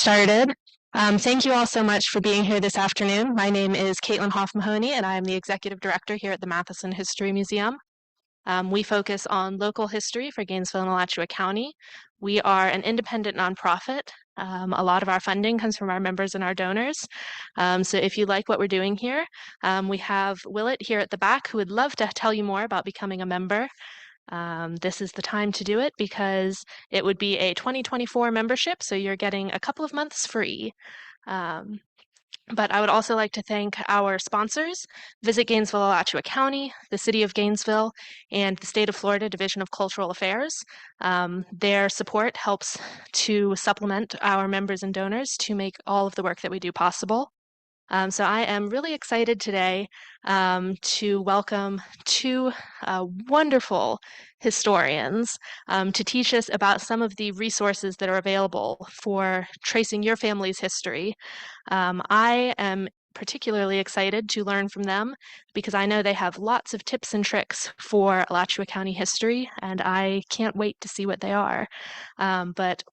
Started. Thank you all so much for being here this afternoon. My name is Caitlin Hoff-Mahoney, and I am the Executive Director here at the Matheson History Museum. We focus on local history for Gainesville and Alachua County. We are an independent nonprofit. A lot of our funding comes from our members and our donors. So if you like what we're doing here, we have Willett here at the back who would love to tell you more about becoming a member. This is the time to do it because it would be a 2024 membership, so you're getting a couple of months free. But I would also like to thank our sponsors, Visit Gainesville, Alachua County, the City of Gainesville, and the State of Florida Division of Cultural Affairs. Their support helps to supplement our members and donors to make all of the work that we do possible. So I am really excited today to welcome two wonderful historians to teach us about some of the resources that are available for tracing your family's history. I am particularly excited to learn from them because I know they have lots of tips and tricks for Alachua County history, and I can't wait to see what they are. But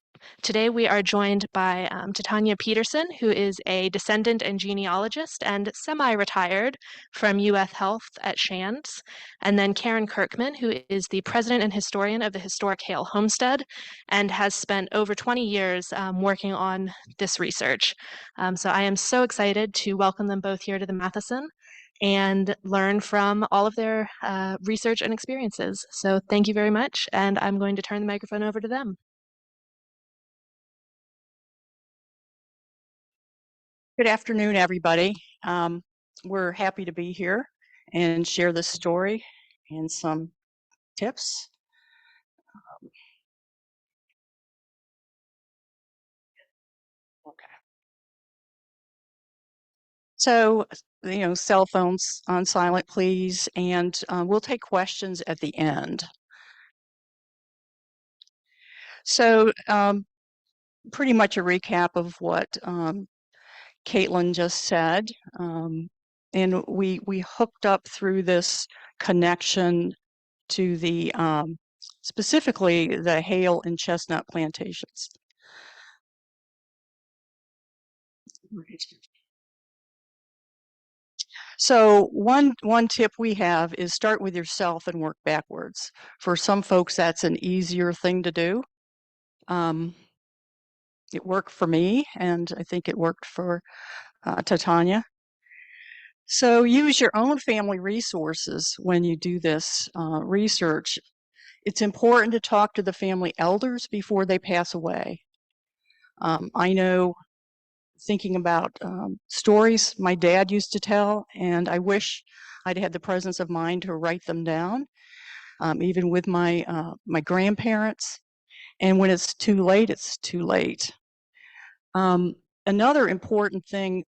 today we are joined by Tatanya Peterson, who is a descendant and genealogist and semi-retired from UF Health at Shands, and then Karen Kirkman, who is the president and historian of the Historic Haile Homestead and has spent over 20 years working on this research. So I am so excited to welcome them both here to the Matheson and learn from all of their research and experiences. So thank you very much, and I'm going to turn the microphone over to them. Good afternoon, everybody. We're happy to be here and share this story and some tips. Okay. So, cell phones on silent, please, and we'll take questions at the end. So, pretty much a recap of what Caitlin just said. And we hooked up through this connection to the specifically the Haile and Chesnut plantations. So one tip we have is start with yourself and work backwards. For some folks, that's an easier thing to do. It worked for me, and I think it worked for Tatanya. So use your own family resources when you do this research. It's important to talk to the family elders before they pass away. I know, thinking about stories my dad used to tell, and I wish I'd had the presence of mind to write them down, even with my grandparents. And when it's too late, it's too late. Another important thing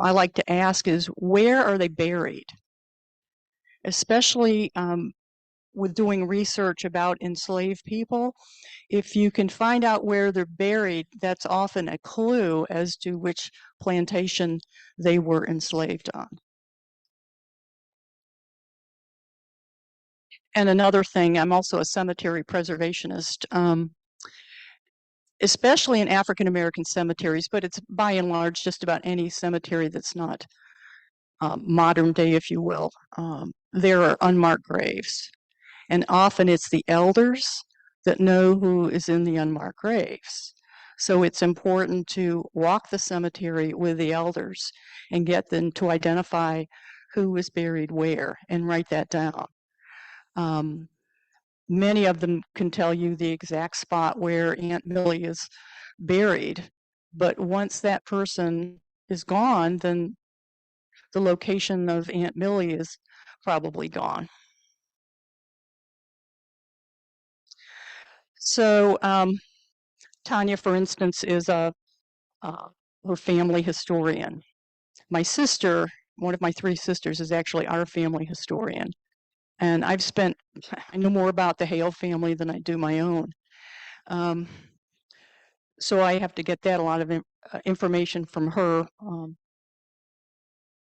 I like to ask is, where are they buried? Especially with doing research about enslaved people, if you can find out where they're buried, that's often a clue as to which plantation they were enslaved on. And another thing, I'm also a cemetery preservationist, especially in African American cemeteries, but it's by and large just about any cemetery that's not modern day, if you will. There are unmarked graves. And often it's the elders that know who is in the unmarked graves. So it's important to walk the cemetery with the elders and get them to identify who is buried where and write that down. Many of them can tell you the exact spot where Aunt Millie is buried, but once that person is gone, then the location of Aunt Millie is probably gone. So Tanya, for instance, is her family historian. My sister, one of my three sisters, is actually our family historian. And I know more about the Haile family than I do my own. So I have to get a lot of information from her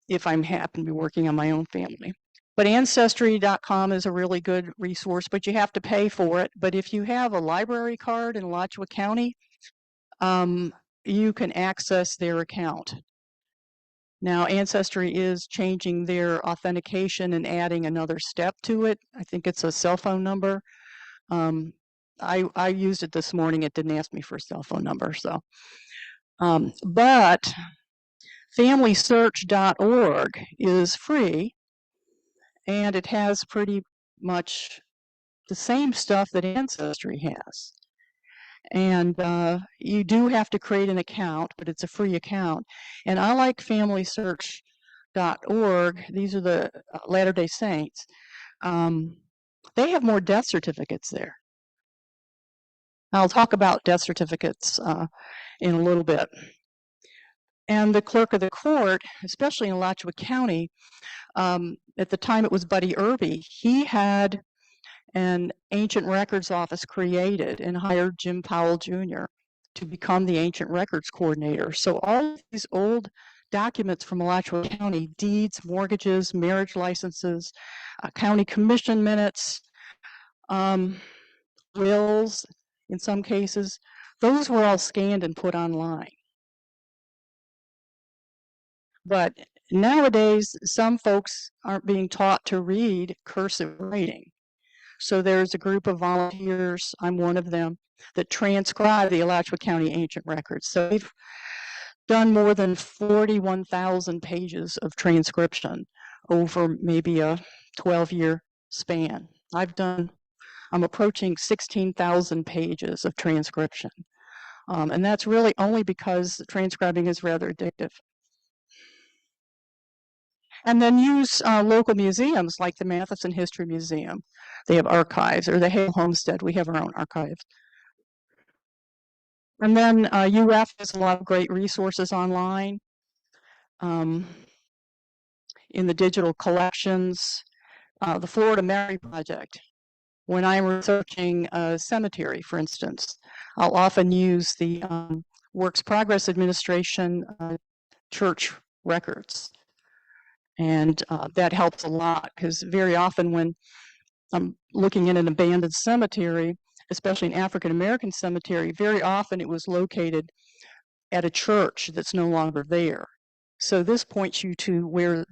if I happen to be working on my own family. But Ancestry.com is a really good resource, but you have to pay for it. But if you have a library card in Alachua County, you can access their account. Now, Ancestry is changing their authentication and adding another step to it. I think it's a cell phone number. I used it this morning. It didn't ask me for a cell phone number. So, but FamilySearch.org is free, and it has pretty much the same stuff that Ancestry has. And you do have to create an account, but it's a free account. And I like FamilySearch.org. These are the Latter-day Saints. They have more death certificates there. I'll talk about death certificates in a little bit. And the clerk of the court, especially in Alachua County, at the time it was Buddy Irby, he had an ancient records office created and hired Jim Powell Jr. to become the ancient records coordinator. So all of these old documents from Alachua County, deeds, mortgages, marriage licenses, county commission minutes, wills in some cases, those were all scanned and put online. But nowadays, some folks aren't being taught to read cursive writing. So there's a group of volunteers, I'm one of them, that transcribe the Alachua County Ancient Records. So they've done more than 41,000 pages of transcription over maybe a 12-year span. I'm approaching 16,000 pages of transcription. And that's really only because transcribing is rather addictive. And then use local museums like the Matheson History Museum. They have archives, or the Haile Homestead. We have our own archives. And then UF has a lot of great resources online in the digital collections. The Florida Memory Project. When I'm researching a cemetery, for instance, I'll often use the Works Progress Administration church records. And that helps a lot, because very often when I'm looking at an abandoned cemetery, especially an African American cemetery, very often it was located at a church that's no longer there. So this points you to where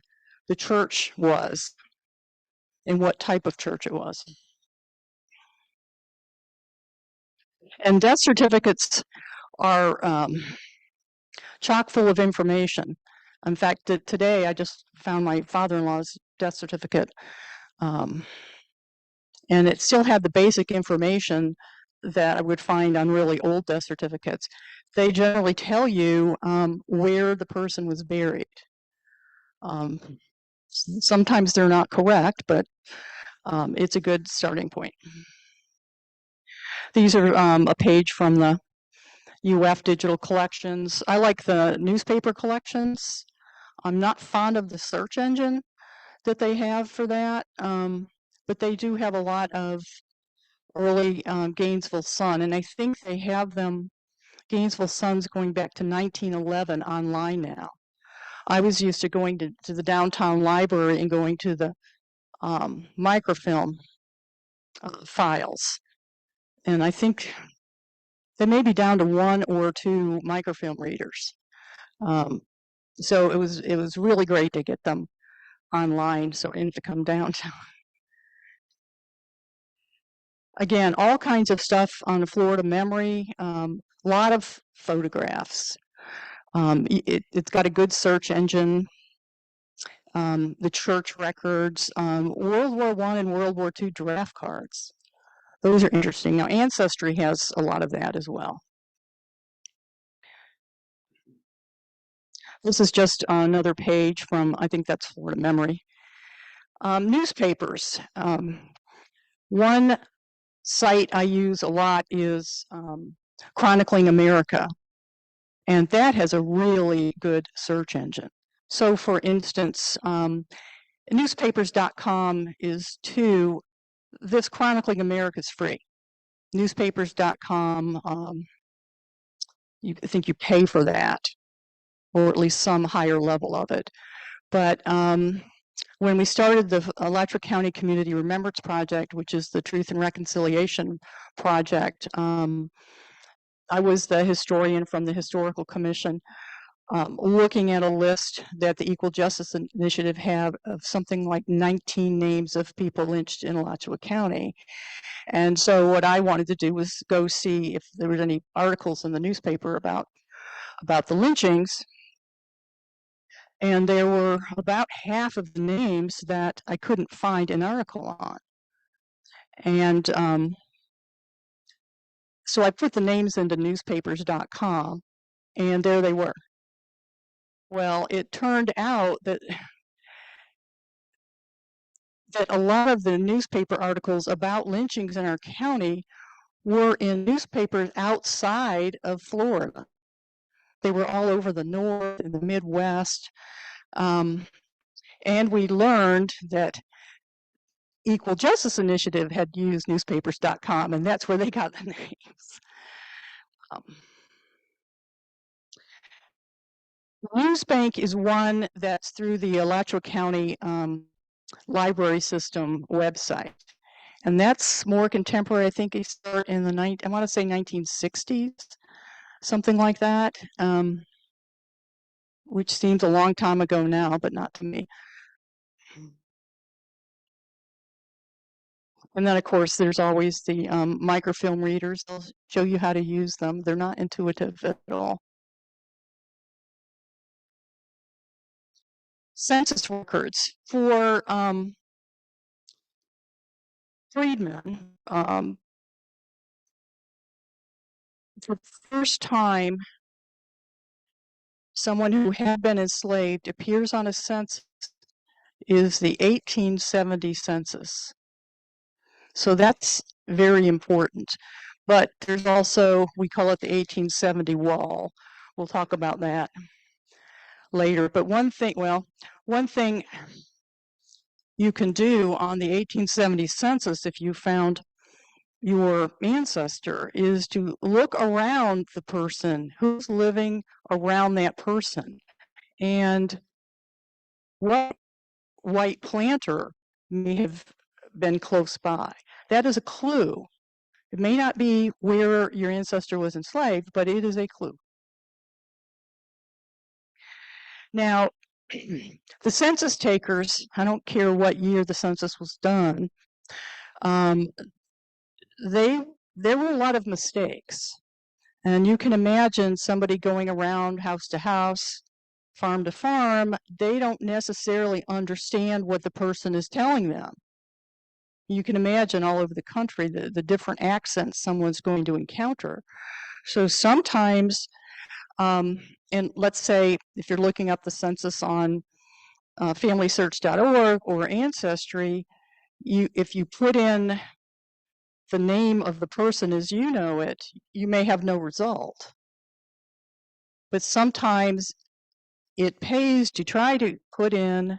the church was and what type of church it was. And death certificates are chock full of information. In fact, today I just found my father-in-law's death certificate, and it still had the basic information that I would find on really old death certificates. They generally tell you where the person was buried. Sometimes they're not correct, but it's a good starting point. These are a page from the UF digital collections. I like the newspaper collections. I'm not fond of the search engine that they have for that, but they do have a lot of early Gainesville Sun, and I think they have them, Gainesville Suns, going back to 1911 online now. I was used to going to the downtown library and going to the microfilm files, and I think they may be down to 1 or 2 microfilm readers. So it was really great to get them online, so I didn't have to come down to. Again, all kinds of stuff on the Florida Memory, a lot of photographs. It's got a good search engine. The church records, World War I and World War II draft cards. Those are interesting. Now, Ancestry has a lot of that as well. This is just another page from, I think that's Florida Memory. Newspapers. One site I use a lot is Chronicling America, and that has a really good search engine. So for instance, newspapers.com is this Chronicling America is free. Newspapers.com, I think you pay for that, or at least some higher level of it. But when we started the Alachua County Community Remembrance Project, which is the Truth and Reconciliation Project, I was the historian from the Historical Commission, looking at a list that the Equal Justice Initiative had of something like 19 names of people lynched in Alachua County. And so what I wanted to do was go see if there was any articles in the newspaper about the lynchings. And there were about half of the names that I couldn't find an article on. And so I put the names into newspapers.com, and there they were. Well, it turned out that a lot of the newspaper articles about lynchings in our county were in newspapers outside of Florida. They were all over the North and the Midwest. And we learned that Equal Justice Initiative had used newspapers.com, and that's where they got the names. Newsbank is one that's through the Alachua County library system website. And that's more contemporary. I think it started in the I want to say 1960s, something like that, which seems a long time ago now, but not to me. And then, of course, there's always the microfilm readers. They'll show you how to use them. They're not intuitive at all. Census records for freedmen. For the first time, someone who had been enslaved appears on a census is the 1870 census. So that's very important. But there's also, we call it the 1870 wall. We'll talk about that later. But one thing you can do on the 1870 census if you found your ancestor is to look around the person who's living around that person and what white planter may have been close by. That is a clue. It may not be where your ancestor was enslaved, but it is a clue. Now, the census takers, I don't care what year the census was done, there were a lot of mistakes. And you can imagine somebody going around house to house, farm to farm, they don't necessarily understand what the person is telling them. You can imagine all over the country the different accents someone's going to encounter. So sometimes, and let's say if you're looking up the census on FamilySearch.org or Ancestry, if you put in the name of the person as you know it, you may have no result. But sometimes it pays to try to put in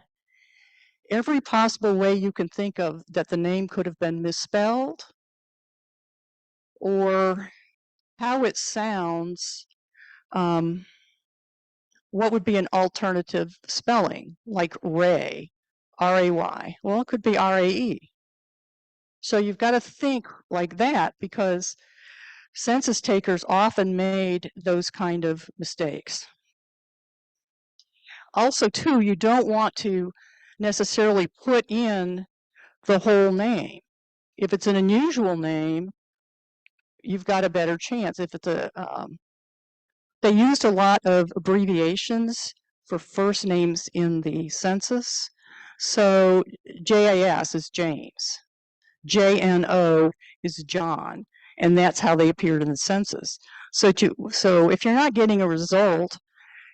every possible way you can think of that the name could have been misspelled or how it sounds. What would be an alternative spelling, like Ray, R-A-Y? Well, it could be R-A-E. So you've got to think like that because census takers often made those kind of mistakes. Also, too, you don't want to necessarily put in the whole name. If it's an unusual name, you've got a better chance. If it's they used a lot of abbreviations for first names in the census. So JAS is James, JNO is John, and that's how they appeared in the census. So if you're not getting a result,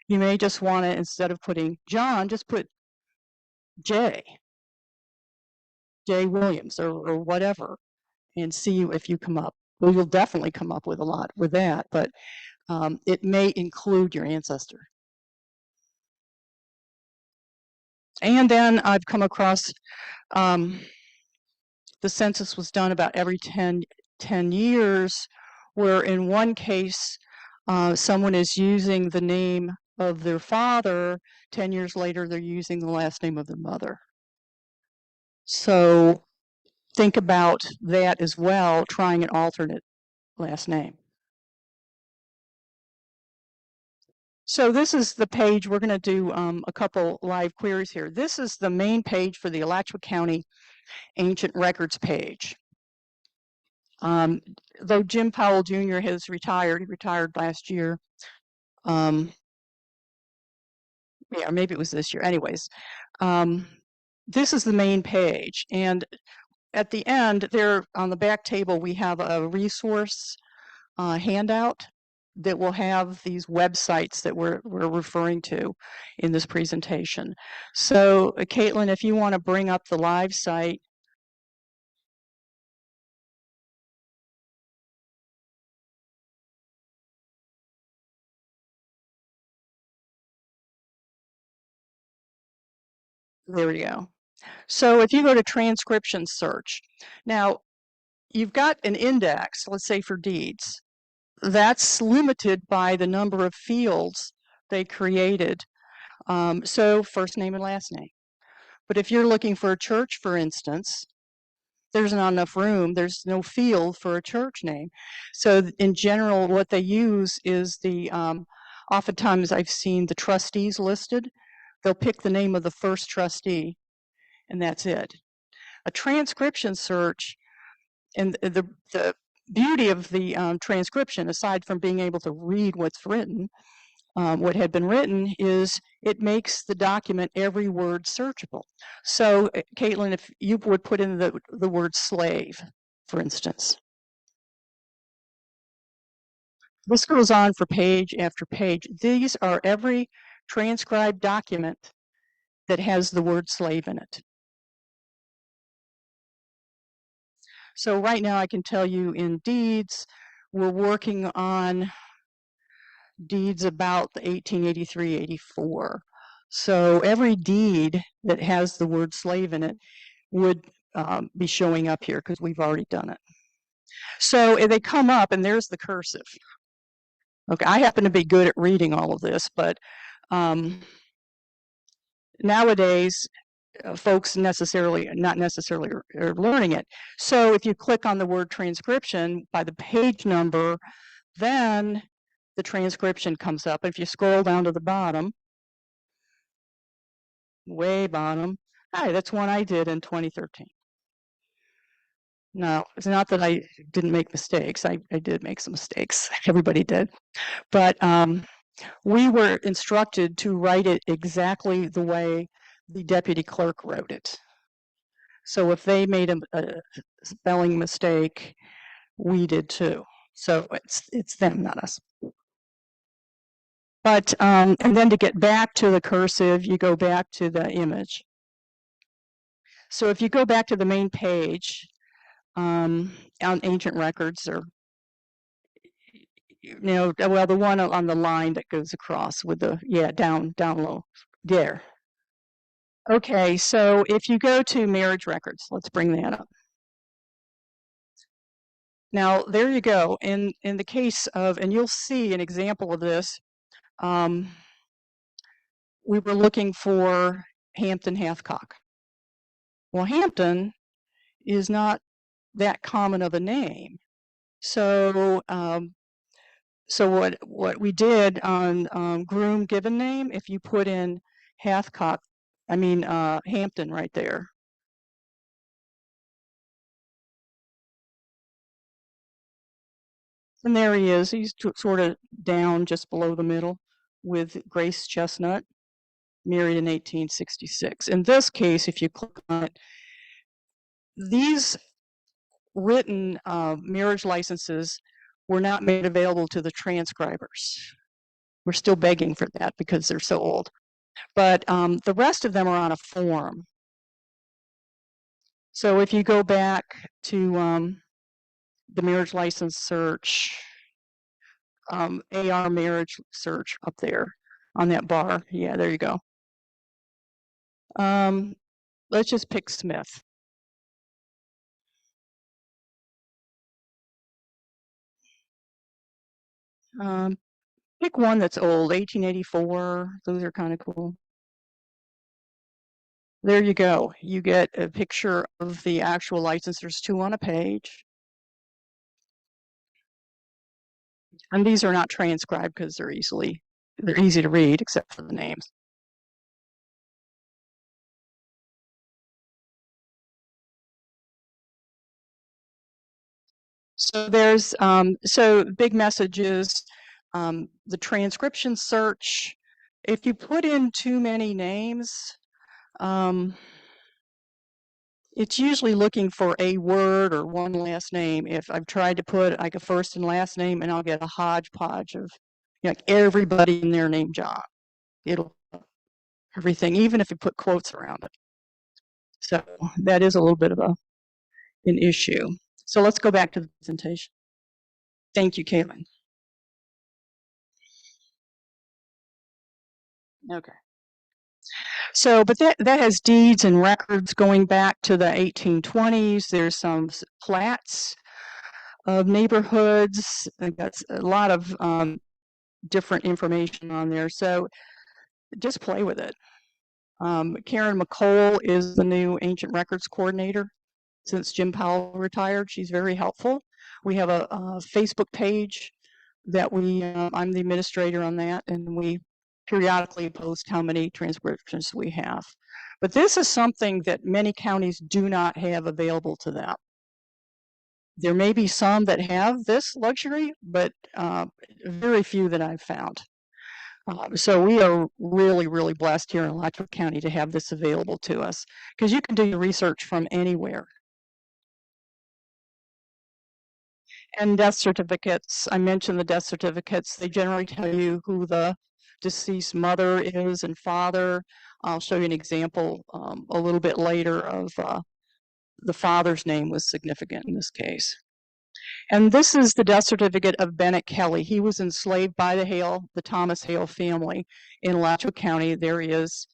you may just want to, instead of putting John, just put J Williams or whatever, and see if you come up. Well, you'll definitely come up with a lot with that, but it may include your ancestor. And then I've come across the census was done about every 10 years, where in one case, someone is using the name of their father. 10 years later, they're using the last name of their mother. So think about that as well, trying an alternate last name. So this is the page. We're going to do a couple live queries here. This is the main page for the Alachua County Ancient Records page. Though Jim Powell Jr. has retired, he retired last year. Yeah, maybe it was this year. Anyways, this is the main page. And at the end, there on the back table, we have a resource handout that will have these websites that we're referring to in this presentation. So, Caitlin, if you want to bring up the live site. There we go. So if you go to transcription search, now you've got an index, let's say for deeds. That's limited by the number of fields they created. So first name and last name. But if you're looking for a church, for instance, there's not enough room. There's no field for a church name. So in general, what they use is the, oftentimes I've seen the trustees listed. They'll pick the name of the first trustee, and that's it. A transcription search, and the beauty of the transcription, aside from being able to read what's written, what had been written, is it makes the document every word searchable. So, Caitlin, if you would put in the word slave, for instance. This goes on for page after page. These are every transcribed document that has the word slave in it. So right now I can tell you in deeds, we're working on deeds about the 1883-84. So every deed that has the word slave in it would be showing up here because we've already done it. So if they come up, and there's the cursive. Okay, I happen to be good at reading all of this, but nowadays folks not necessarily are learning it. So if you click on the word transcription by the page number, then the transcription comes up. If you scroll down to the bottom, way bottom, hi, that's one I did in 2013. No, it's not that I didn't make mistakes. I did make some mistakes. Everybody did. But we were instructed to write it exactly the way the deputy clerk wrote it. So if they made a spelling mistake, we did too. So it's them, not us. But and then to get back to the cursive, you go back to the image. So if you go back to the main page on ancient records, or well, the one on the line that goes across with the down low there. Okay, so if you go to marriage records, let's bring that up. Now there you go. In the case of, and you'll see an example of this. We were looking for Hampton Hathcock. Well, Hampton is not that common of a name. So so what we did on groom given name, if you put in Hathcock, Hampton right there. And there he is. He's sort of down just below the middle with Grace Chesnut, married in 1866. In this case, if you click on it, these written marriage licenses were not made available to the transcribers. We're still begging for that because they're so old. But the rest of them are on a form. So if you go back to the marriage license search, AR marriage search up there on that bar. Yeah, there you go. Let's just pick Smith. Pick one that's old, 1884. Those are kind of cool. There you go. You get a picture of the actual license. There's two on a page. And these are not transcribed because they're easily they're easy to read except for the names. So there's so big message is the transcription search. If you put in too many names, it's usually looking for a word or one last name. If I've tried to put like a first and last name, and I'll get a hodgepodge of like everybody in there named John. It'll everything, even if you put quotes around it. So that is a little bit of an issue. So let's go back to the presentation. Thank you, Caitlin. Okay. So, but that has deeds and records going back to the 1820s. There's some plats of neighborhoods. That's a lot of different information on there. So just play with it. Karen McCole is the new Ancient Records coordinator since Jim Powell retired. She's very helpful. We have a Facebook page that I'm the administrator on that, and we periodically post how many transcriptions we have. But this is something that many counties do not have available to them. There may be some that have this luxury, but very few that I've found. So we are really, really blessed here in Alachua County to have this available to us, because you can do your research from anywhere. And death certificates, I mentioned the death certificates. They generally tell you who the deceased mother is and father. I'll show you an example a little bit later of the father's name was significant in this case. And this is the death certificate of Bennett Kelly. He was enslaved by the Thomas Haile family in Alachua County. There he is.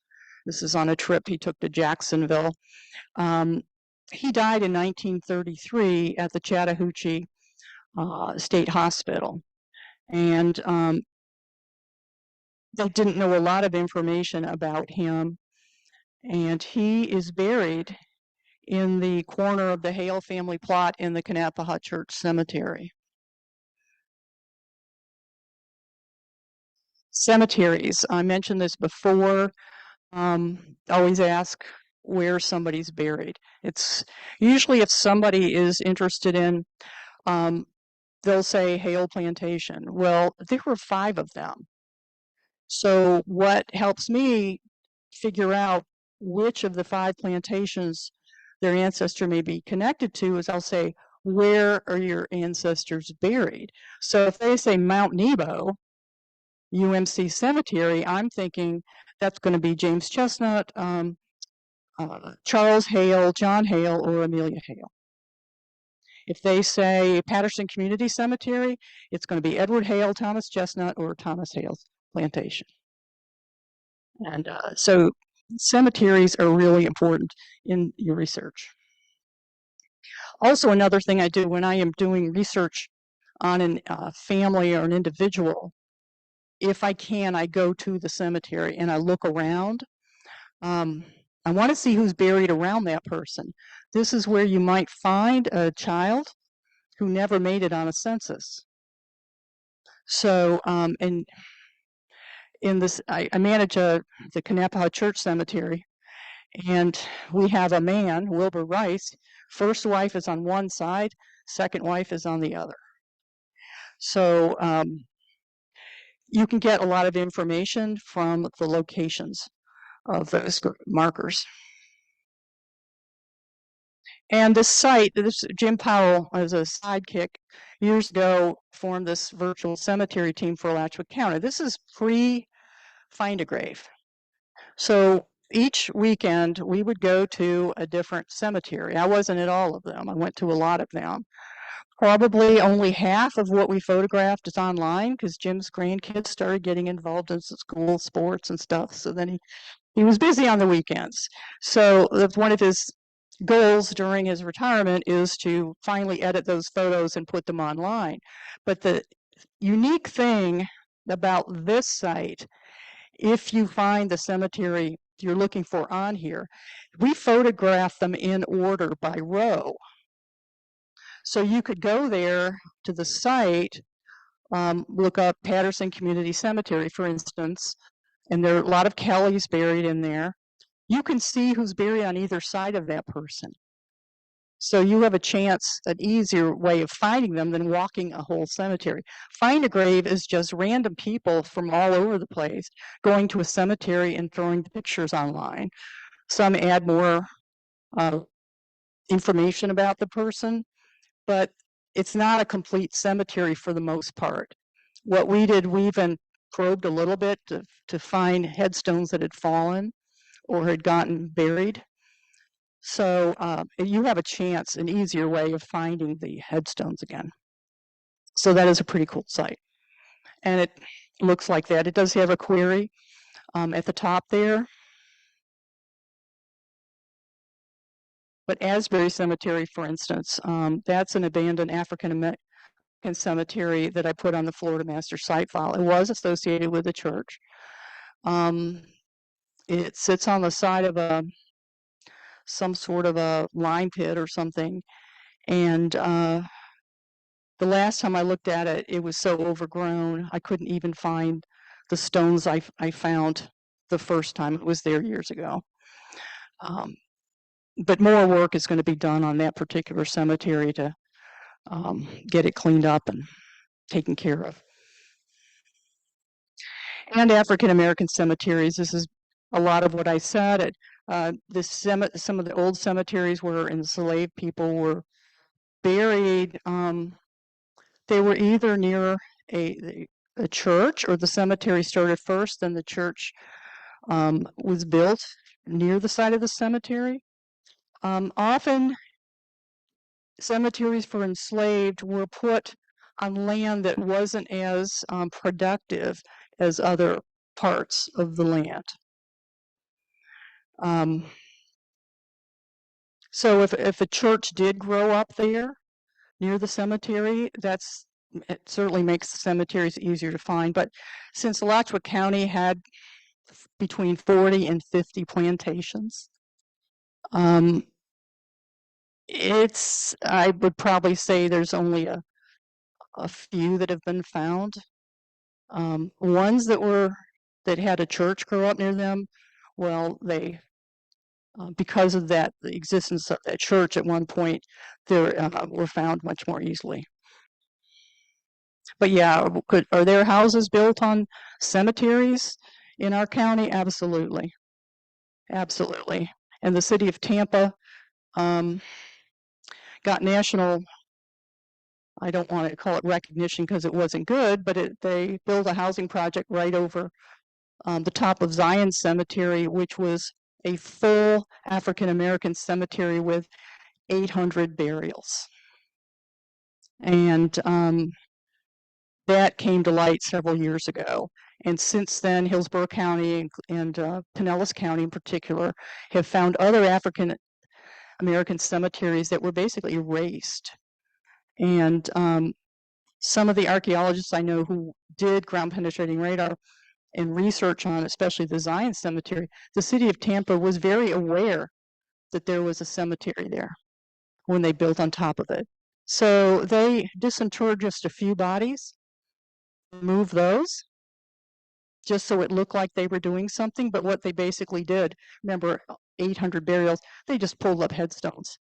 This is on a trip he took to Jacksonville. He died in 1933 at the Chattahoochee State Hospital. And they didn't know a lot of information about him. And he is buried in the corner of the Haile family plot in the Kanapaha Church Cemetery. Cemeteries, I mentioned this before. Always ask where somebody's buried. It's usually if somebody is interested in, they'll say Haile Plantation. Well, there were 5 of them. So what helps me figure out which of the 5 plantations their ancestor may be connected to is I'll say, where are your ancestors buried? So if they say Mount Nebo, UMC Cemetery, I'm thinking that's going to be James Chesnut, Charles Haile, John Haile, or Amelia Haile. If they say Patterson Community Cemetery, it's going to be Edward Haile, Thomas Chesnut, or Thomas Haile's plantation. And so cemeteries are really important in your research. Also, another thing I do when I am doing research on a family or an individual, if I can, I go to the cemetery and I look around. I want to see who's buried around that person. This is where you might find a child who never made it on a census. So, and in this, I manage the Kanapaha Church Cemetery, and we have a man, Wilbur Rice. First wife is on one side, second wife is on the other. So you can get a lot of information from the locations of those markers. And this site, Jim Powell, as a sidekick, years ago formed this virtual cemetery team for Alachua County. This is pre-Find a Grave. So each weekend we would go to a different cemetery. I wasn't at all of them. I went to a lot of them. Probably only half of what we photographed is online because Jim's grandkids started getting involved in school sports and stuff. So then he was busy on the weekends. So one of his goals during his retirement is to finally edit those photos and put them online. But the unique thing about this site, if you find the cemetery you're looking for on here, we photograph them in order by row. So you could go there to the site look up Patterson Community Cemetery, for instance, and there are a lot of Kellys buried in there. You can see who's buried on either side of that person. So you have a chance, an easier way of finding them than walking a whole cemetery. Find a grave is just random people from all over the place going to a cemetery and throwing pictures online. Some add more information about the person, but it's not a complete cemetery for the most part. What we did, we even probed a little bit to find headstones that had fallen or had gotten buried. So you have a chance, an easier way of finding the headstones again. So that is a pretty cool site. And it looks like that. It does have a query at the top there. But Asbury Cemetery, for instance, that's an abandoned African American cemetery that I put on the Florida Master Site file. It was associated with the church. It sits on the side of some sort of a lime pit or something. And the last time I looked at it, it was so overgrown, I couldn't even find the stones I found the first time it was there years ago. But more work is going to be done on that particular cemetery to get it cleaned up and taken care of. And African American cemeteries, this is a lot of what I said. Some of the old cemeteries where enslaved people were buried, they were either near a church, or the cemetery started first, then the church was built near the side of the cemetery. Often cemeteries for enslaved were put on land that wasn't as productive as other parts of the land. So if a church did grow up there near the cemetery, it certainly makes the cemeteries easier to find. But since Alachua County had between 40 and 50 plantations, I would probably say there's only a few that have been found. Ones that had a church grow up near them, well, they because of the existence of that church at one point, they were found much more easily. But yeah, are there houses built on cemeteries in our county? Absolutely. Absolutely. And the city of Tampa got national, I don't want to call it recognition because it wasn't good, but they built a housing project right over the top of Zion Cemetery, which was a full African American cemetery with 800 burials. And that came to light several years ago. And since then, Hillsborough County and Pinellas County in particular have found other African American cemeteries that were basically erased. And some of the archaeologists I know who did ground penetrating radar and research on, especially the Zion Cemetery, the city of Tampa was very aware that there was a cemetery there when they built on top of it. So they disinterred just a few bodies, moved those, just so it looked like they were doing something. But what they basically did, remember 800 burials, they just pulled up headstones.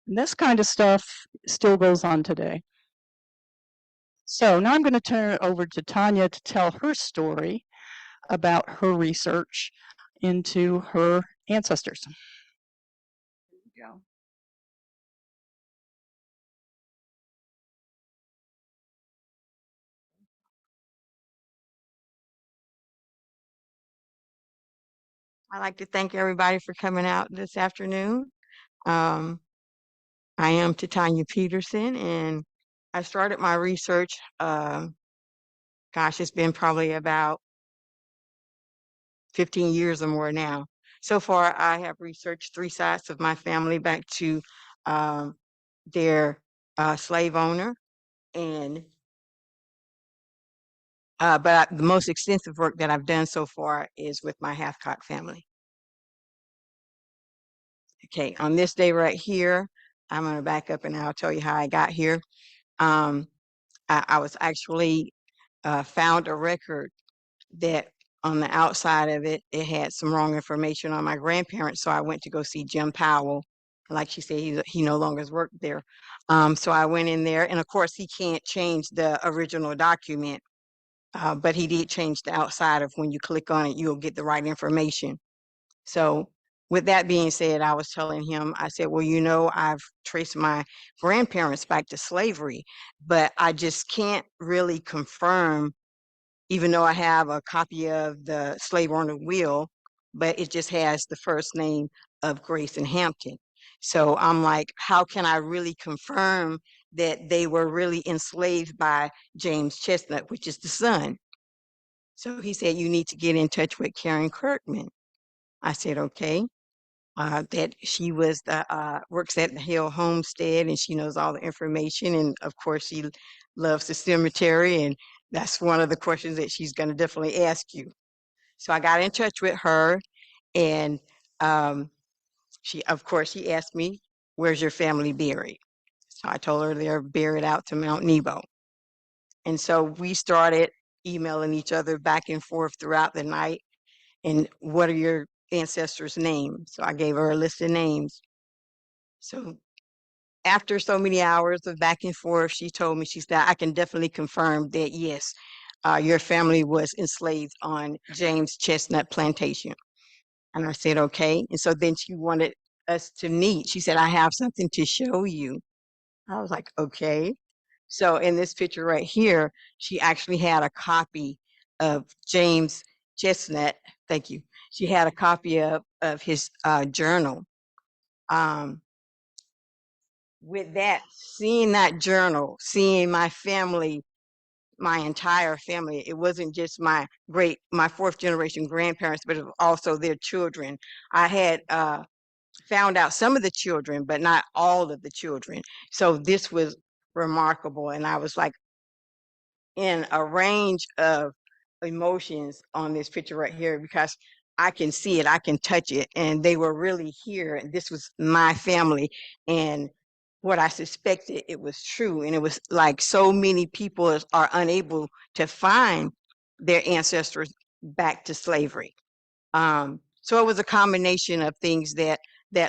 And this kind of stuff still goes on today. So now I'm going to turn it over to Tanya to tell her story about her research into her ancestors. There you go. I'd like to thank everybody for coming out this afternoon. I am Tatanya Peterson, and I started my research, gosh, it's been probably about 15 years or more now. So far, I have researched 3 sides of my family back to their slave owner, and the most extensive work that I've done so far is with my Hathcock family. Okay, on this day right here, I'm going to back up and I'll tell you how I got here. I was actually found a record that on the outside of it, it had some wrong information on my grandparents. So I went to go see Jim Powell. Like she said, he no longer worked there. So I went in there, and of course, he can't change the original document, but he did change the outside of when you click on it, you'll get the right information. So with that being said, I was telling him, I said, well, you know, I've traced my grandparents back to slavery, but I just can't really confirm, even though I have a copy of the slave owner will, but it just has the first name of Grace and Hampton. So I'm like, how can I really confirm that they were really enslaved by James Chesnut, which is the son? So he said, you need to get in touch with Karen Kirkman. I said, okay. That she was the works at the Haile Homestead, and she knows all the information, and of course she loves the cemetery, and that's one of the questions that she's going to definitely ask you. So I got in touch with her, and she asked me, where's your family buried? So I told her they're buried out to Mount Nebo. And so we started emailing each other back and forth throughout the night. And what are your ancestors' names? So I gave her a list of names. So after so many hours of back and forth, she told me, she said, I can definitely confirm that, yes, your family was enslaved on James Chesnut plantation. And I said, okay. And so then she wanted us to meet. She said, I have something to show you. I was like, okay. So in this picture right here, she actually had a copy of James Chesnut. Thank you. She had a copy of his journal. With that, seeing that journal, seeing my family, my entire family, it wasn't just my fourth generation grandparents, but it was also their children. I had found out some of the children, but not all of the children. So this was remarkable. And I was like in a range of emotions on this picture right here, because I can see it, I can touch it, and they were really here. And this was my family. And what I suspected, it was true. And it was like so many people are unable to find their ancestors back to slavery. So it was a combination of things that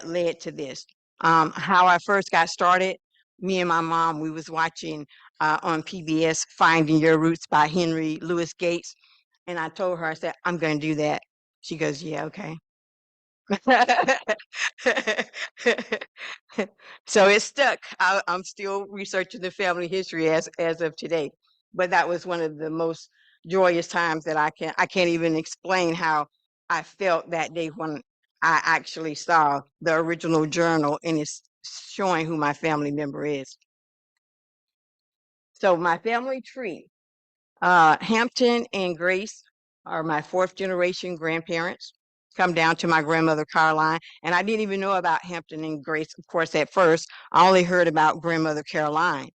led to this. How I first got started, me and my mom, we was watching on PBS Finding Your Roots by Henry Louis Gates. And I told her, I said, I'm going to do that. She goes, yeah, okay. So it stuck. I'm still researching the family history as of today. But that was one of the most joyous times that I can't even explain how I felt that day when I actually saw the original journal and it's showing who my family member is. So my family tree, Hampton and Grace are my fourth generation grandparents. Come down to my grandmother Caroline, and I didn't even know about Hampton and Grace, of course, at first. I only heard about grandmother Caroline.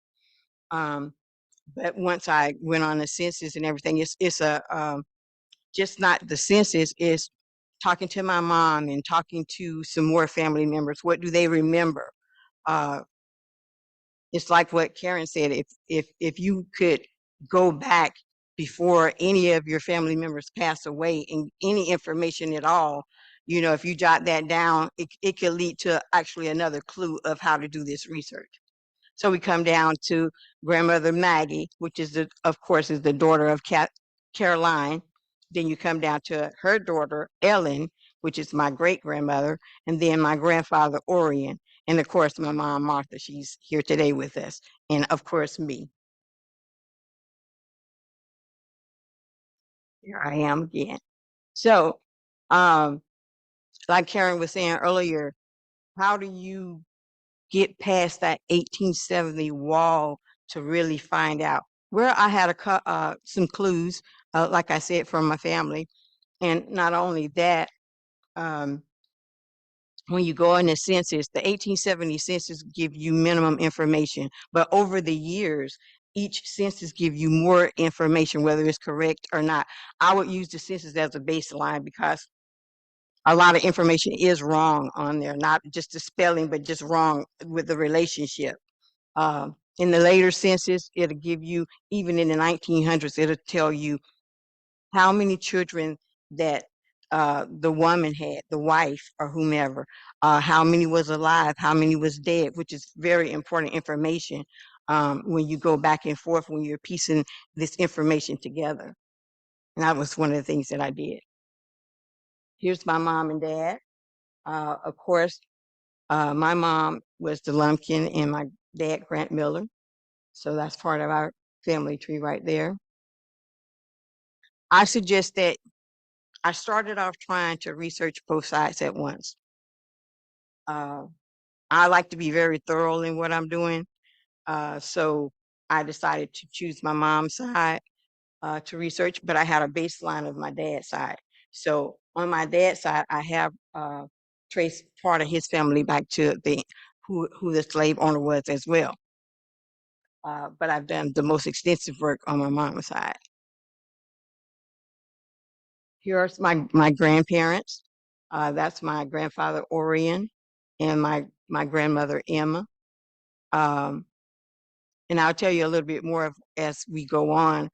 But once I went on the census and everything, it's a just not the census, is talking to my mom and talking to some more family members. What do they remember? It's like what Karen said, if you could go back before any of your family members pass away and any information at all, you know, if you jot that down, it could lead to actually another clue of how to do this research. So we come down to grandmother Maggie, which is of course is the daughter of Caroline. Then you come down to her daughter Ellen, which is my great grandmother, and then my grandfather Orion, and of course my mom Martha. She's here today with us, and of course me. Here I am again. So, like Karen was saying earlier, how do you get past that 1870 wall to really find out? Where I had some clues, like I said, from my family. And not only that, when you go in the census, the 1870 census give you minimum information, but over the years, each census give you more information, whether it's correct or not. I would use the census as a baseline because a lot of information is wrong on there, not just the spelling, but just wrong with the relationship. In the later census, it'll give you, even in the 1900s, it'll tell you how many children that the woman had, the wife or whomever, how many was alive, how many was dead, which is very important information when you go back and forth when you're piecing this information together. And that was one of the things that I did. Here's my mom and dad. Of course, my mom was the Lumpkin and my dad, Grant Miller. So that's part of our family tree right there. I suggest that I started off trying to research both sides at once. I like to be very thorough in what I'm doing. So I decided to choose my mom's side to research, but I had a baseline of my dad's side. So on my dad's side, I have traced part of his family back to who the slave owner was as well. But I've done the most extensive work on my mom's side. Here's my grandparents. That's my grandfather Orion and my grandmother Emma. And I'll tell you a little bit more as we go on.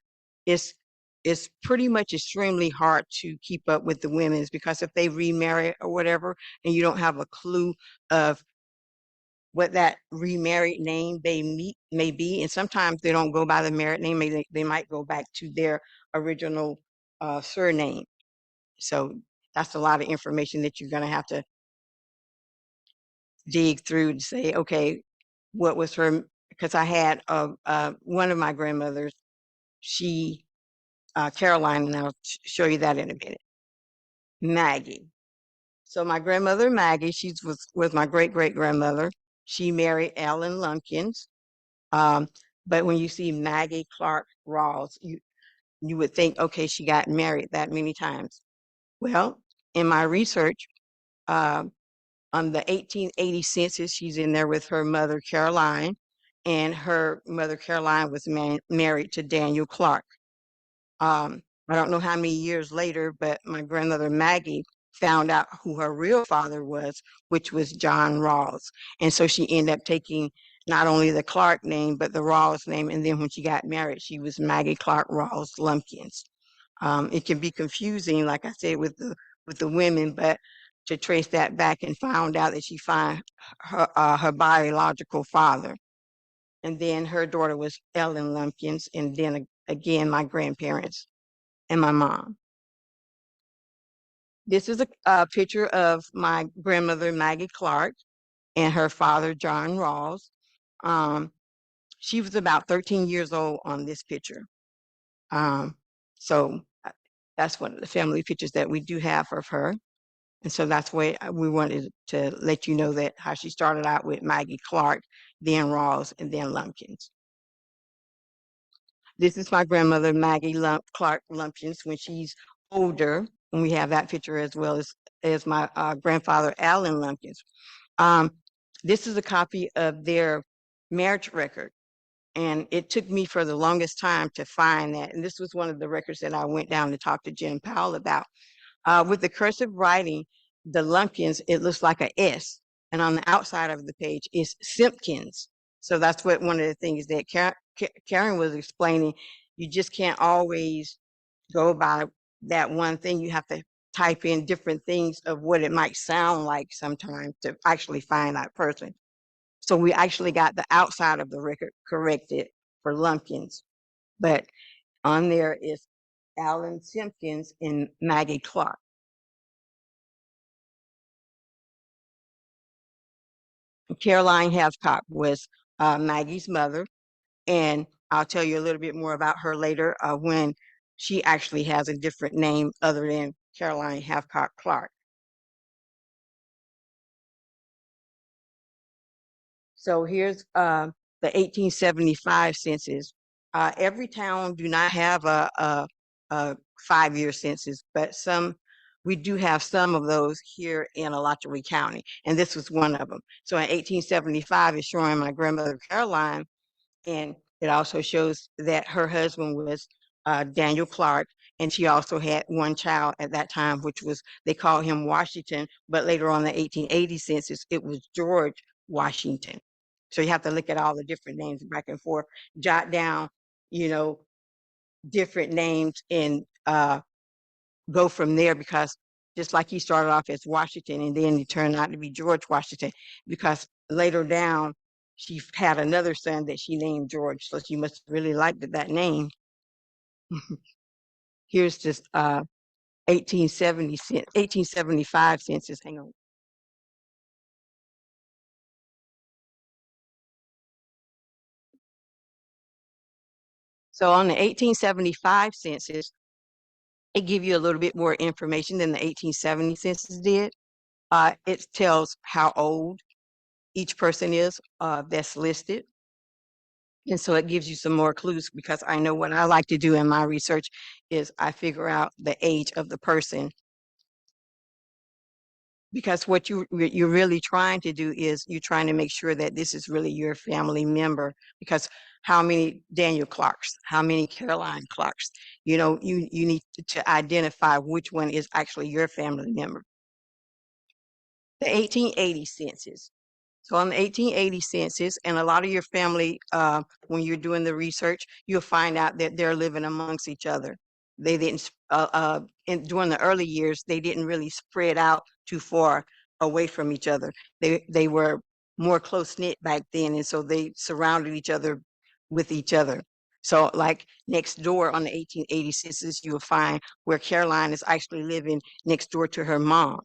It's pretty much extremely hard to keep up with the women's, because if they remarry or whatever, and you don't have a clue of what that remarried name may be, and sometimes they don't go by the married name, they might go back to their original surname. So that's a lot of information that you're going to have to dig through to say, okay, what was her? Because I had one of my grandmothers, she Caroline, and I'll show you that in a minute. Maggie. So my grandmother Maggie, she was my great grandmother. She married Alan Lumpkins. But when you see Maggie Clark Rawls, you would think, okay, she got married that many times. Well, in my research, on the 1880 census, she's in there with her mother Caroline, and her mother Caroline was married to Daniel Clark. I don't know how many years later, but my grandmother Maggie found out who her real father was, which was John Rawls. And so she ended up taking not only the Clark name, but the Rawls name. And then when she got married, she was Maggie Clark Rawls Lumpkins. It can be confusing, like I said, with the women, but to trace that back and found out that she found her biological father. And then her daughter was Ellen Lumpkins, and then again, my grandparents and my mom. This is a picture of my grandmother, Maggie Clark, and her father, John Rawls. She was about 13 years old on this picture. So that's one of the family pictures that we do have of her. And so that's why we wanted to let you know that how she started out with Maggie Clark, then Rawls, and then Lumpkins. This is my grandmother, Maggie Clark Lumpkins, when she's older, and we have that picture as well as my grandfather, Alan Lumpkins. This is a copy of their marriage record, and it took me for the longest time to find that. And this was one of the records that I went down to talk to Jim Powell about. With the cursive writing, the Lumpkins, it looks like a S, and on the outside of the page is Simpkins. So that's what one of the things that Karen was explaining. You just can't always go by that one thing. You have to type in different things of what it might sound like sometimes to actually find that person. So we actually got the outside of the record corrected for Lumpkins, but on there is Alan Simpkins and Maggie Clark. Caroline Hathcock was Maggie's mother, and I'll tell you a little bit more about her later when she actually has a different name other than Caroline Hathcock Clark. So here's the 1875 census. Every town do not have a 5-year census, but we do have some of those here in Alachua County, and this was one of them. So in 1875, it's showing my grandmother Caroline, and it also shows that her husband was Daniel Clark, and she also had one child at that time, which was, they called him Washington, but later on the 1880 census, it was George Washington. So you have to look at all the different names back and forth, jot down, you know, different names and go from there, because just like he started off as Washington and then he turned out to be George Washington, because later down she had another son that she named George, so she must really liked that name. Here's this 1875 census. Hang on. So on the 1875 census, it give you a little bit more information than the 1870 census did. It tells how old each person is that's listed. And so it gives you some more clues, because I know what I like to do in my research is I figure out the age of the person, because what you're really trying to do is you're trying to make sure that this is really your family member, because how many Daniel Clarks, how many Caroline Clarks, you know, you need to identify which one is actually your family member. The 1880 census. So on the 1880 census, and a lot of your family, when you're doing the research, you'll find out that they're living amongst each other. They didn't, during the early years, they didn't really spread out too far away from each other. They were more close knit back then, and so they surrounded each other with each other. So like next door on the 1880 census, you'll find where Caroline is actually living next door to her mom.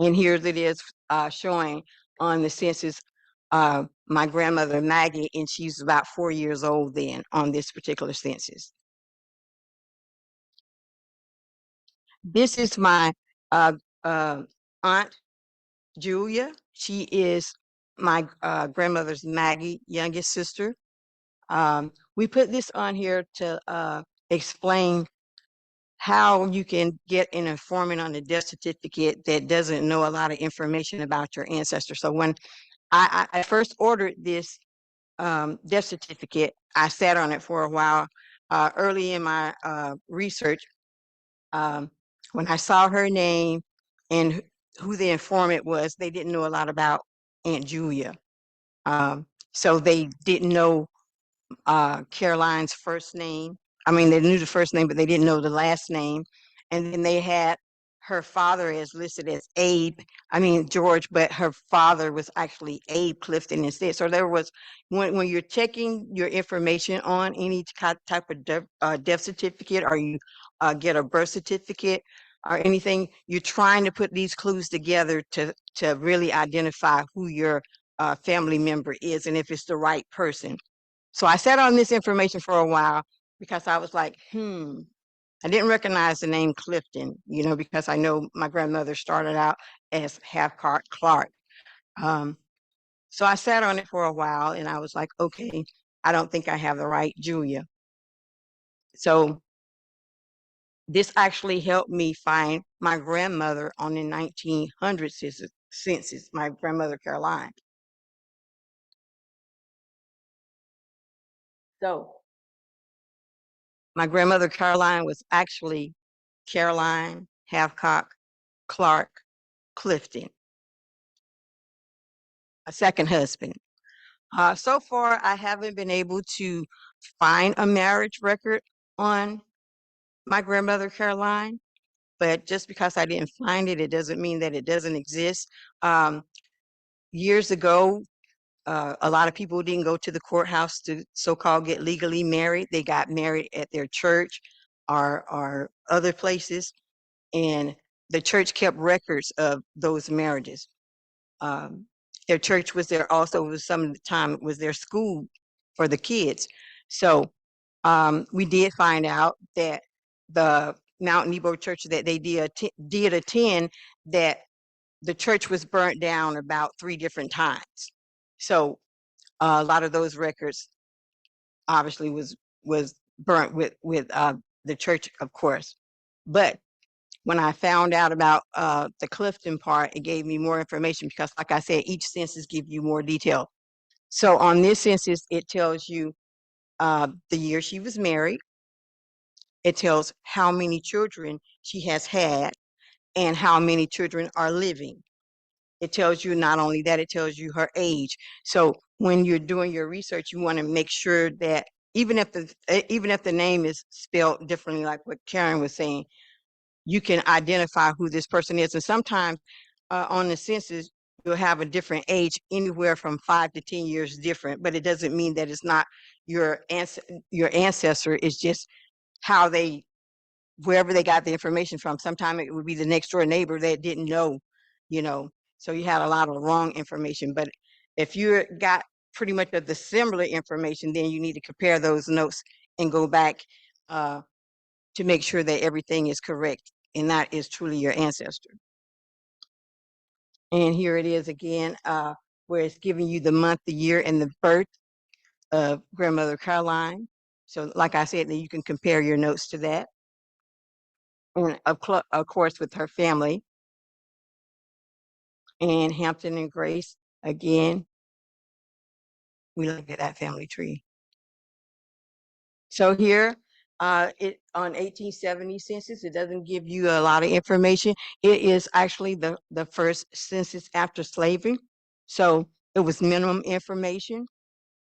And here it is showing on the census my grandmother Maggie, and she's about 4 years old then on this particular census. This is my aunt Julia. She is my grandmother's Maggie youngest sister. We put this on here to explain how you can get an informant on a death certificate that doesn't know a lot of information about your ancestors. So when I first ordered this death certificate, I sat on it for a while. Early in my research, when I saw her name and who the informant was, they didn't know a lot about Aunt Julia. So they didn't know Caroline's first name. I mean, they knew the first name, but they didn't know the last name. And then they had her father is listed as George, but her father was actually Abe Clifton instead. So there was, when you're checking your information on any type of death certificate, or you get a birth certificate or anything, you're trying to put these clues together to really identify who your family member is and if it's the right person. So I sat on this information for a while because I was like, I didn't recognize the name Clifton, because I know my grandmother started out as Hathcock Clark. So I sat on it for a while and I was like, okay, I don't think I have the right Julia. So this actually helped me find my grandmother on the 1900 census, my grandmother Caroline. So my grandmother Caroline was actually Caroline Hathcock Clark Clifton, a second husband. So far, I haven't been able to find a marriage record on my grandmother Caroline, but just because I didn't find it, it doesn't mean that it doesn't exist. Years ago, a lot of people didn't go to the courthouse to so-called get legally married. They got married at their church or other places, and the church kept records of those marriages. Their church was there also, some of the time it was their school for the kids. So we did find out that the Mount Nebo church that they did attend, that the church was burnt down about 3 different times. So a lot of those records obviously was burnt with the church, of course. But when I found out about the Clifton part, it gave me more information because, like I said, each census gives you more detail. So on this census, it tells you the year she was married. It tells how many children she has had and how many children are living. it tells you not only that, it tells you her age. So when you're doing your research, you want to make sure that even if the name is spelled differently, like what Karen was saying, you can identify who this person is. And sometimes on the census, you'll have a different age, anywhere from 5 to 10 years different, but it doesn't mean that it's not your ancestor. It's just how they, wherever they got the information from. Sometimes it would be the next door neighbor that didn't know, you know, so you had a lot of wrong information. But if you got pretty much of the similar information, then you need to compare those notes and go back to make sure that everything is correct and that is truly your ancestor. And here it is again, where it's giving you the month, the year, and the birth of grandmother Caroline. So like I said, then you can compare your notes to that. And of course with her family. And Hampton and Grace, again, we look at that family tree. So here, it on 1870 census, it doesn't give you a lot of information. It is actually the first census after slavery. So it was minimum information.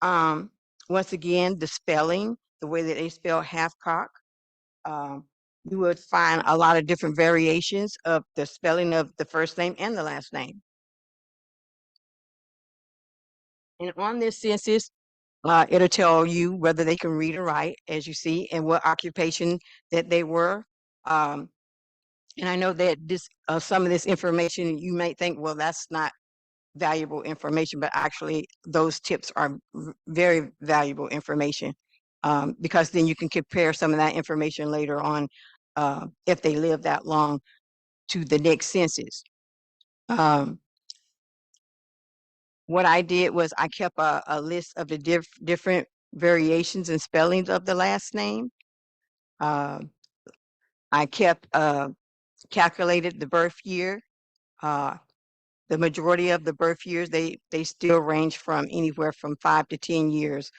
Once again, the spelling, the way that they spell Hathcock, you would find a lot of different variations of the spelling of the first name and the last name. And on this census, it'll tell you whether they can read or write, as you see, and what occupation that they were. And I know that this some of this information you might think, well, that's not valuable information, but actually those tips are very valuable information, because then you can compare some of that information later on, if they live that long, to the next census. What I did was I kept a list of the different variations and spellings of the last name. I kept calculated the birth year. The majority of the birth years, they still range from anywhere from 5 to 10 years.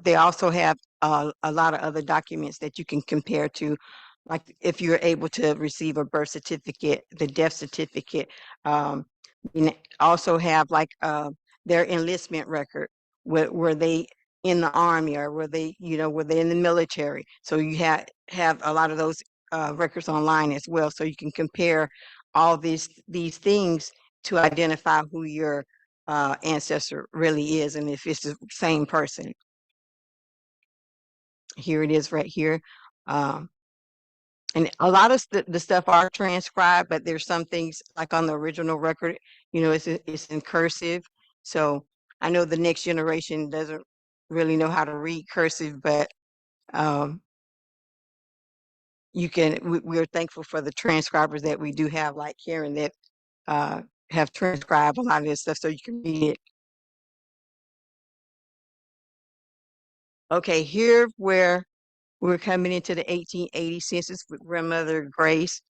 They also have a lot of other documents that you can compare to, like if you're able to receive a birth certificate, the death certificate. And also have like their enlistment record, were they in the army, or were they, were they in the military? So you have a lot of those records online as well, so you can compare all these things to identify who your ancestor really is, and if it's the same person. Here it is right here. And a lot of the stuff are transcribed, but there's some things like on the original record, it's in cursive. So I know the next generation doesn't really know how to read cursive, but we're thankful for the transcribers that we do have, like Karen, that have transcribed a lot of this stuff so you can read it. Okay, here where we're coming into the 1880 census with grandmother Grace.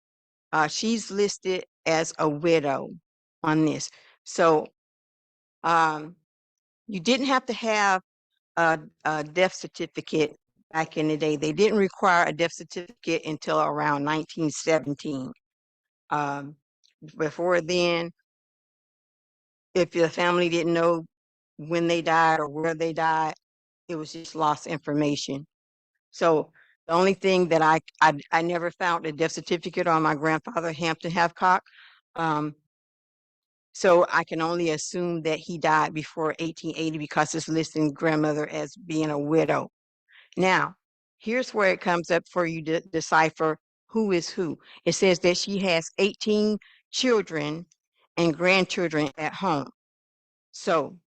She's listed as a widow on this. So you didn't have to have a death certificate back in the day. They didn't require a death certificate until around 1917. Before then, if your family didn't know when they died or where they died, it was just lost information. So the only thing that I never found a death certificate on my grandfather, Hampton Hathcock. So I can only assume that he died before 1880 because it's listing grandmother as being a widow. Now, here's where it comes up for you to decipher who is who. It says that she has 18 children and grandchildren at home. So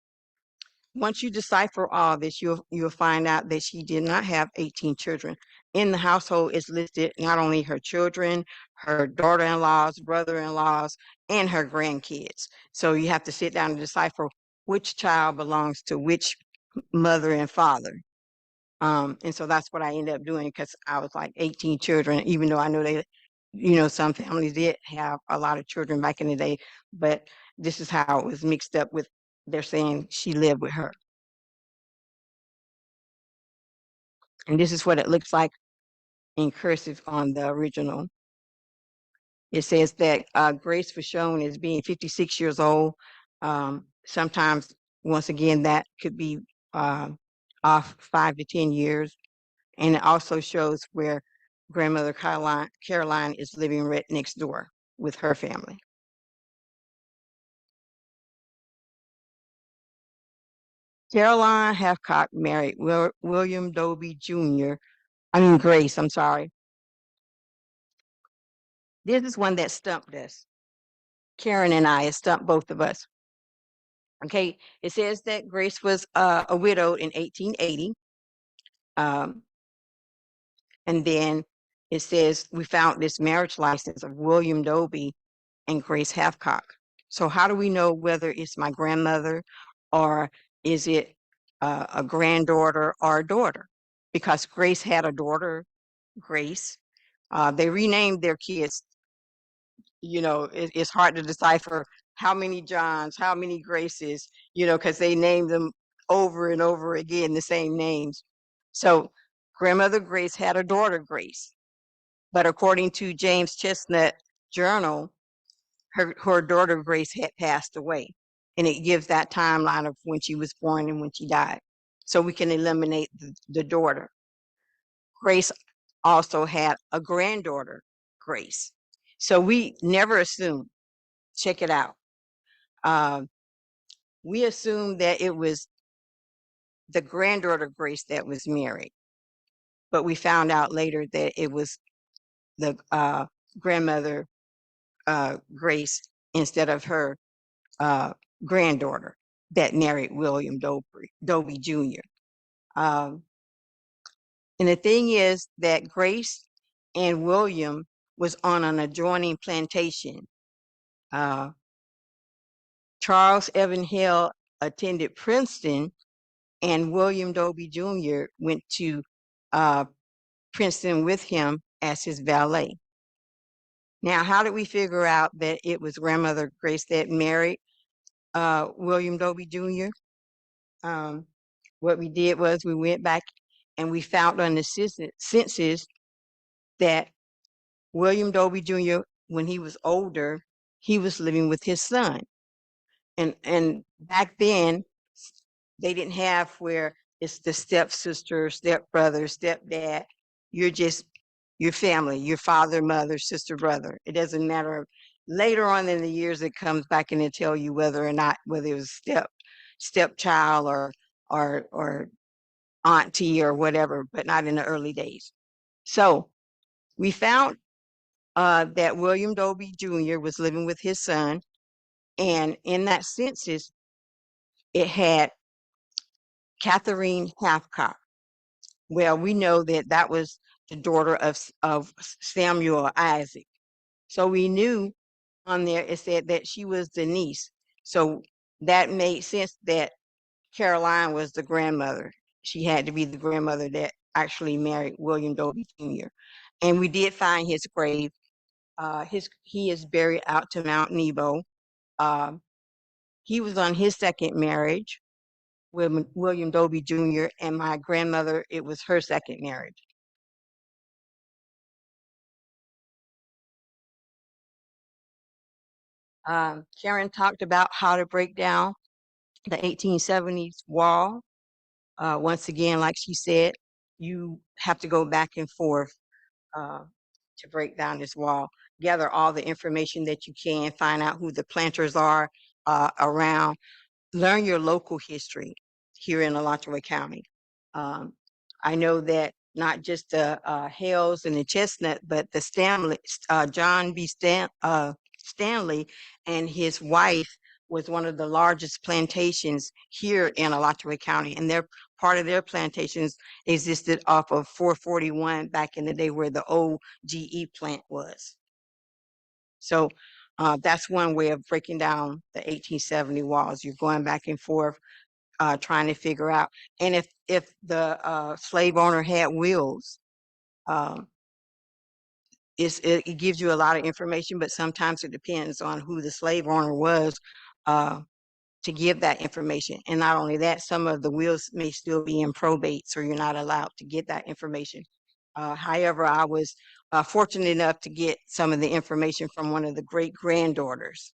once you decipher all this, you'll find out that she did not have 18 children. In the household is listed not only her children, her daughter-in-laws, brother-in-laws, and her grandkids. So you have to sit down and decipher which child belongs to which mother and father. And so that's what I ended up doing, because I was like 18 children, even though I know they, some families did have a lot of children back in the day, but this is how it was mixed up with, they're saying she lived with her. And this is what it looks like in cursive on the original. It says that Grace was shown as being 56 years old. Sometimes, once again, that could be off 5 to 10 years. And it also shows where grandmother Caroline is living right next door with her family. Caroline Hathcock married William Dobie Jr. Grace, I'm sorry. This is one that stumped us. Karen and I, it stumped both of us. Okay, it says that Grace was a widow in 1880. And then it says we found this marriage license of William Dobie and Grace Hathcock. So how do we know whether it's my grandmother or is it a granddaughter or a daughter? Because Grace had a daughter, Grace. They renamed their kids. It's hard to decipher how many Johns, how many Graces, because they named them over and over again, the same names. So grandmother Grace had a daughter, Grace. But according to James Chesnut journal, her daughter Grace had passed away. And it gives that timeline of when she was born and when she died. So we can eliminate the daughter. Grace also had a granddaughter, Grace. So we never assume, check it out. We assumed that it was the granddaughter Grace that was married, but we found out later that it was the grandmother Grace instead of her granddaughter that married William Dobie Jr. And the thing is that Grace and William was on an adjoining plantation. Charles Evan Hill attended Princeton, and William Dobie Jr. went to Princeton with him as his valet. Now, how did we figure out that it was grandmother Grace that married William Dobie Jr.? What we did was we went back and we found on the census that William Dobie Jr., when he was older, he was living with his son. And back then, they didn't have where it's the stepsister, stepbrother, stepdad. You're just your family, your father, mother, sister, brother. It doesn't matter. Later on in the years, it comes back and it tell you whether it was stepchild or auntie or whatever, but not in the early days. So we found that William Dobie Jr. was living with his son, and in that census, it had Catherine Hathcock. Well, we know that that was the daughter of Samuel Isaac. So we knew on there it said that she was the niece. So that made sense that Caroline was the grandmother. She had to be the grandmother that actually married William Dobie Jr. And we did find his grave. He is buried out to Mount Nebo. He was on his second marriage with William Dobie Jr. and my grandmother, it was her second marriage. Karen talked about how to break down the 1870s wall. Once again, like she said, you have to go back and forth to break down this wall, gather all the information that you can, find out who the planters are around, learn your local history here in Alachua County. I know that not just the Hales and the Chesnut, but the John B. Stanley and his wife was one of the largest plantations here in Alachua County, and part of their plantations existed off of 441 back in the day where the old GE plant was. So that's one way of breaking down the 1870 walls. You're going back and forth, trying to figure out. And if the slave owner had wills, it gives you a lot of information, but sometimes it depends on who the slave owner was to give that information. And not only that, some of the wills may still be in probate, so you're not allowed to get that information. However, I was fortunate enough to get some of the information from one of the great granddaughters.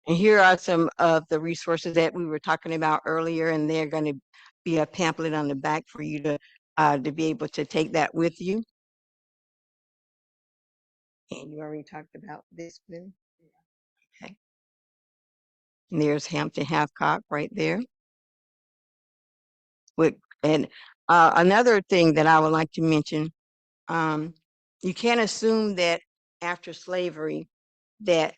And here are some of the resources that we were talking about earlier, and they're going to be a pamphlet on the back for you to be able to take that with you. And you already talked about this one. Okay. And there's Hampton Hathcock right there. And another thing that I would like to mention, you can't assume that after slavery that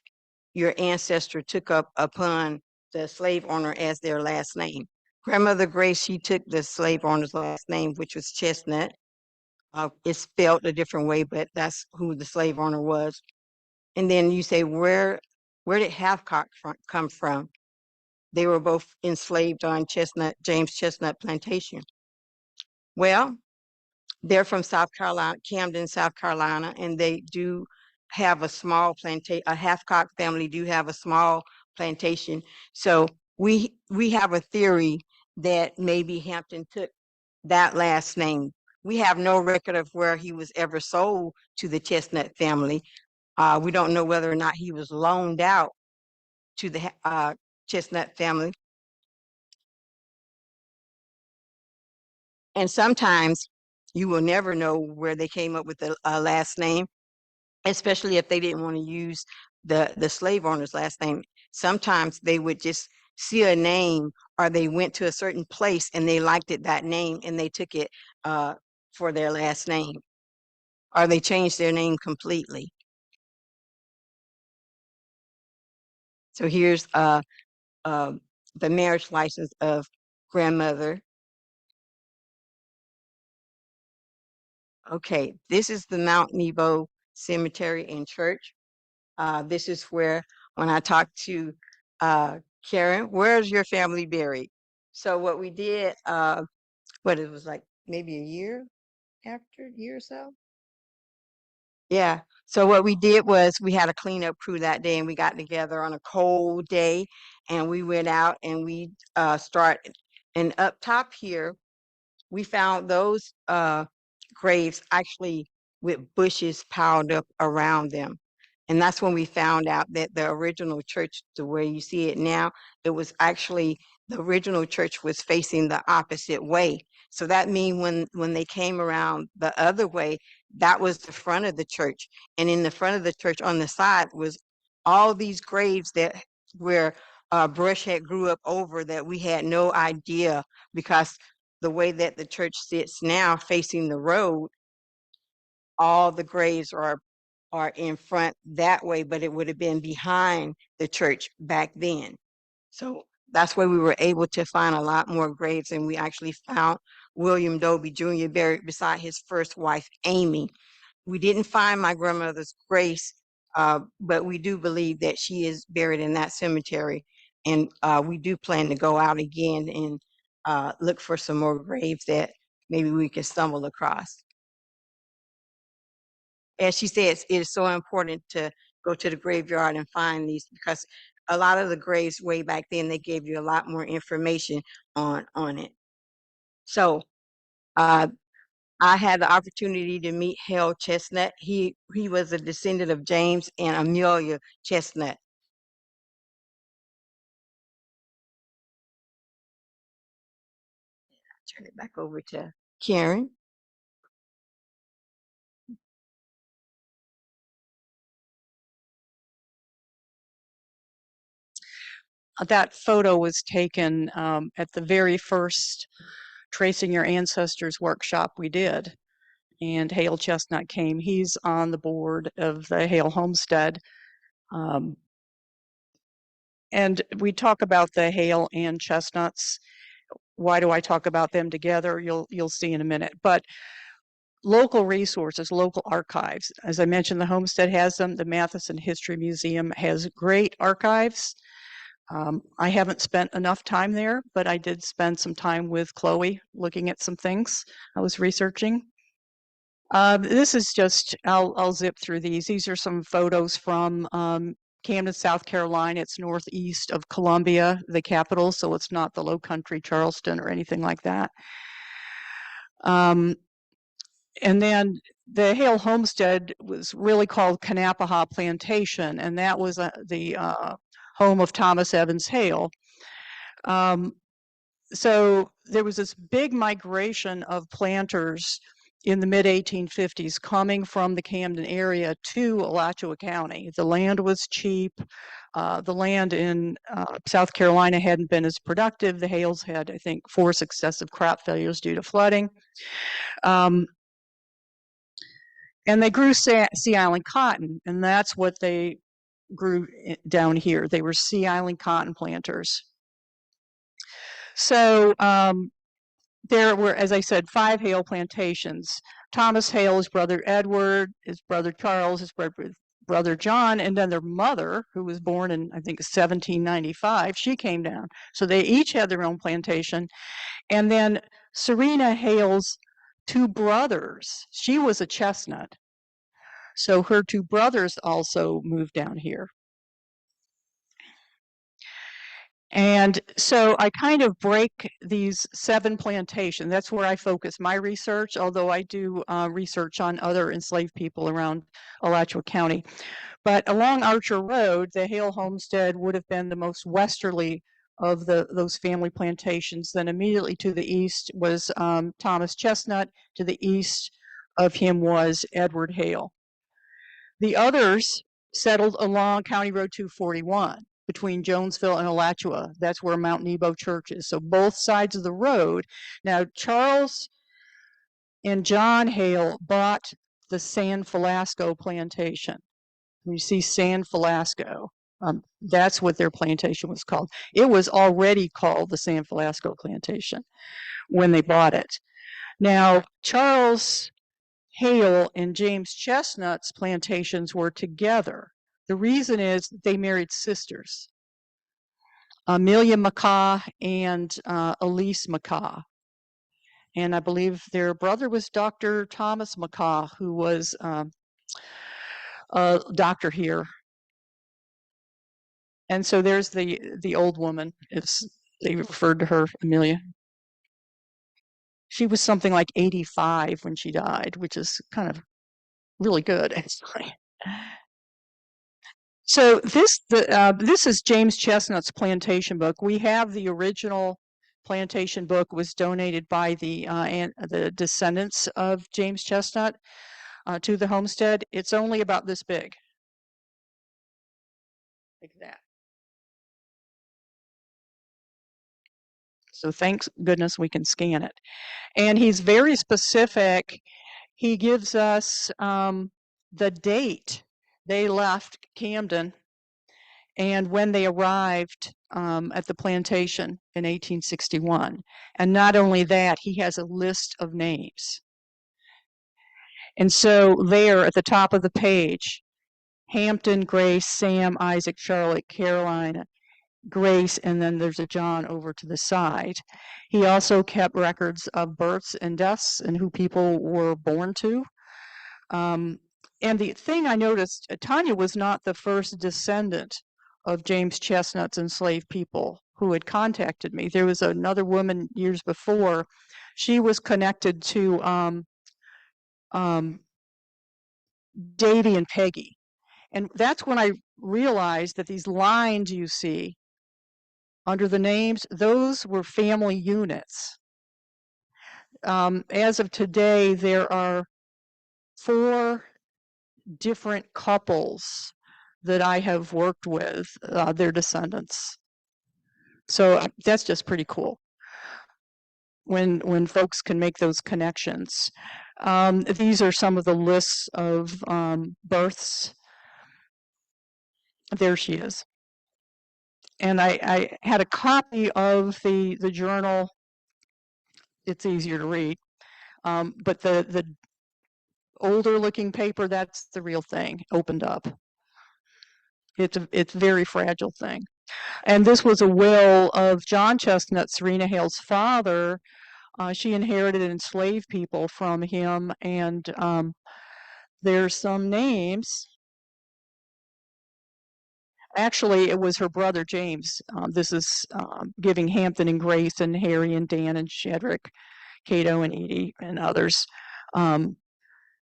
your ancestor took up upon the slave owner as their last name. Grandmother Grace, she took the slave owner's last name, which was Chesnut. It's spelled a different way, but that's who the slave owner was. And then you say, where did Hathcock come from? They were both enslaved on James Chesnut plantation. Well, they're from South Carolina, Camden, South Carolina, and they do have a small plantation. A Hathcock family do have a small plantation. So we have a theory that maybe Hampton took that last name. We have no record of where he was ever sold to the Chesnut family. We don't know whether or not he was loaned out to the Chesnut family. And sometimes you will never know where they came up with the last name, especially if they didn't want to use the slave owner's last name. Sometimes they would just see a name, or they went to a certain place and they liked that name and they took it for their last name, or they changed their name completely. So here's the marriage license of grandmother. Okay, this is the Mount Nebo Cemetery and Church. This is where, when I talked to Karen, where's your family buried? So what we did, it was like maybe a year or so? Yeah. So what we did was we had a cleanup crew that day, and we got together on a cold day, and we went out and we started. And up top here, we found those graves actually with bushes piled up around them. And that's when we found out that the original church, the way you see it now, it was actually, the original church was facing the opposite way. So that means when they came around the other way, that was the front of the church. And in the front of the church on the side was all these graves that where brush had grew up over, that we had no idea, because the way that the church sits now facing the road, all the graves are in front that way, but it would have been behind the church back then. So that's where we were able to find a lot more graves, and we actually found William Dobie Jr. buried beside his first wife, Amy. We didn't find my grandmother's Grace, but we do believe that she is buried in that cemetery. And we do plan to go out again and look for some more graves that maybe we can stumble across. As she says, it is so important to go to the graveyard and find these, because a lot of the graves way back then, they gave you a lot more information on it. So I had the opportunity to meet Haile Chesnut. He was a descendant of James and Amelia Chesnut. Turn it back over to Karen. That photo was taken at the very first Tracing Your Ancestors workshop we did. And Haile Chesnut came. He's on the board of the Haile Homestead. And we talk about the Haile and Chesnuts. Why do I talk about them together? You'll see in a minute. But local resources, local archives. As I mentioned, the Homestead has them. The Matheson History Museum has great archives. I haven't spent enough time there, but I did spend some time with Chloe looking at some things I was researching. This is just, I'll zip through these. These are some photos from Camden, South Carolina. It's northeast of Columbia, the capital, so it's not the low country Charleston or anything like that. And then the Haile Homestead was really called Kanapaha Plantation, and that was the home of Thomas Evans Haile. So there was this big migration of planters in the mid-1850s coming from the Camden area to Alachua County. The land was cheap. The land in South Carolina hadn't been as productive. The Hailes had, I think, 4 successive crop failures due to flooding. And they grew Sea Island cotton, and that's what they grew down here. They were Sea Island cotton planters. So there were, as I said, 5 Haile plantations. Thomas Haile, his brother Edward, his brother Charles, his brother John, and then their mother, who was born in, I think, 1795, she came down. So they each had their own plantation. And then Serena Haile's 2 brothers, she was a Chesnut. So her 2 brothers also moved down here. And so I kind of break these 7 plantations. That's where I focus my research, although I do research on other enslaved people around Alachua County. But along Archer Road, the Haile Homestead would have been the most westerly of those family plantations. Then immediately to the east was Thomas Chesnut. To the east of him was Edward Haile. The others settled along County Road 241 between Jonesville and Alachua. That's where Mount Nebo Church is. So both sides of the road. Now, Charles and John Haile bought the San Falasco plantation. You see San Falasco. That's what their plantation was called. It was already called the San Falasco plantation when they bought it. Now, Charles Haile and James Chesnut's plantations were together. The reason is they married sisters, Amelia McCaw and Elise McCaw. And I believe their brother was Dr. Thomas McCaw, who was a doctor here. And so there's the old woman, as they referred to her, Amelia. She was something like 85 when she died, which is kind of really good, actually. So this is James Chesnut's plantation book. We have the original plantation book. Was donated by the descendants of James Chesnut to the homestead. It's only about this big, like that. So thank goodness we can scan it. And he's very specific. He gives us the date they left Camden and when they arrived at the plantation in 1861. And not only that, he has a list of names. And so there at the top of the page, Hampton, Grace, Sam, Isaac, Charlotte, Caroline, Grace, and then there's a John over to the side. He also kept records of births and deaths and who people were born to. And the thing I noticed, Tanya was not the first descendant of James Chesnut's enslaved people who had contacted me. There was another woman years before. She was connected to Davy and Peggy. And that's when I realized that these lines you see under the names, those were family units. As of today, there are 4 different couples that I have worked with, their descendants. So that's just pretty cool when folks can make those connections. These are some of the lists of births. There she is. And I had a copy of the journal. It's easier to read. But the older looking paper, that's the real thing, opened up. It's a very fragile thing. And this was a will of John Chesnut, Serena Haile's father. She inherited enslaved people from him, and there's some names. Actually, it was her brother James. This is giving Hampton and Grace and Harry and Dan and Shedrick Cato and Edie and others.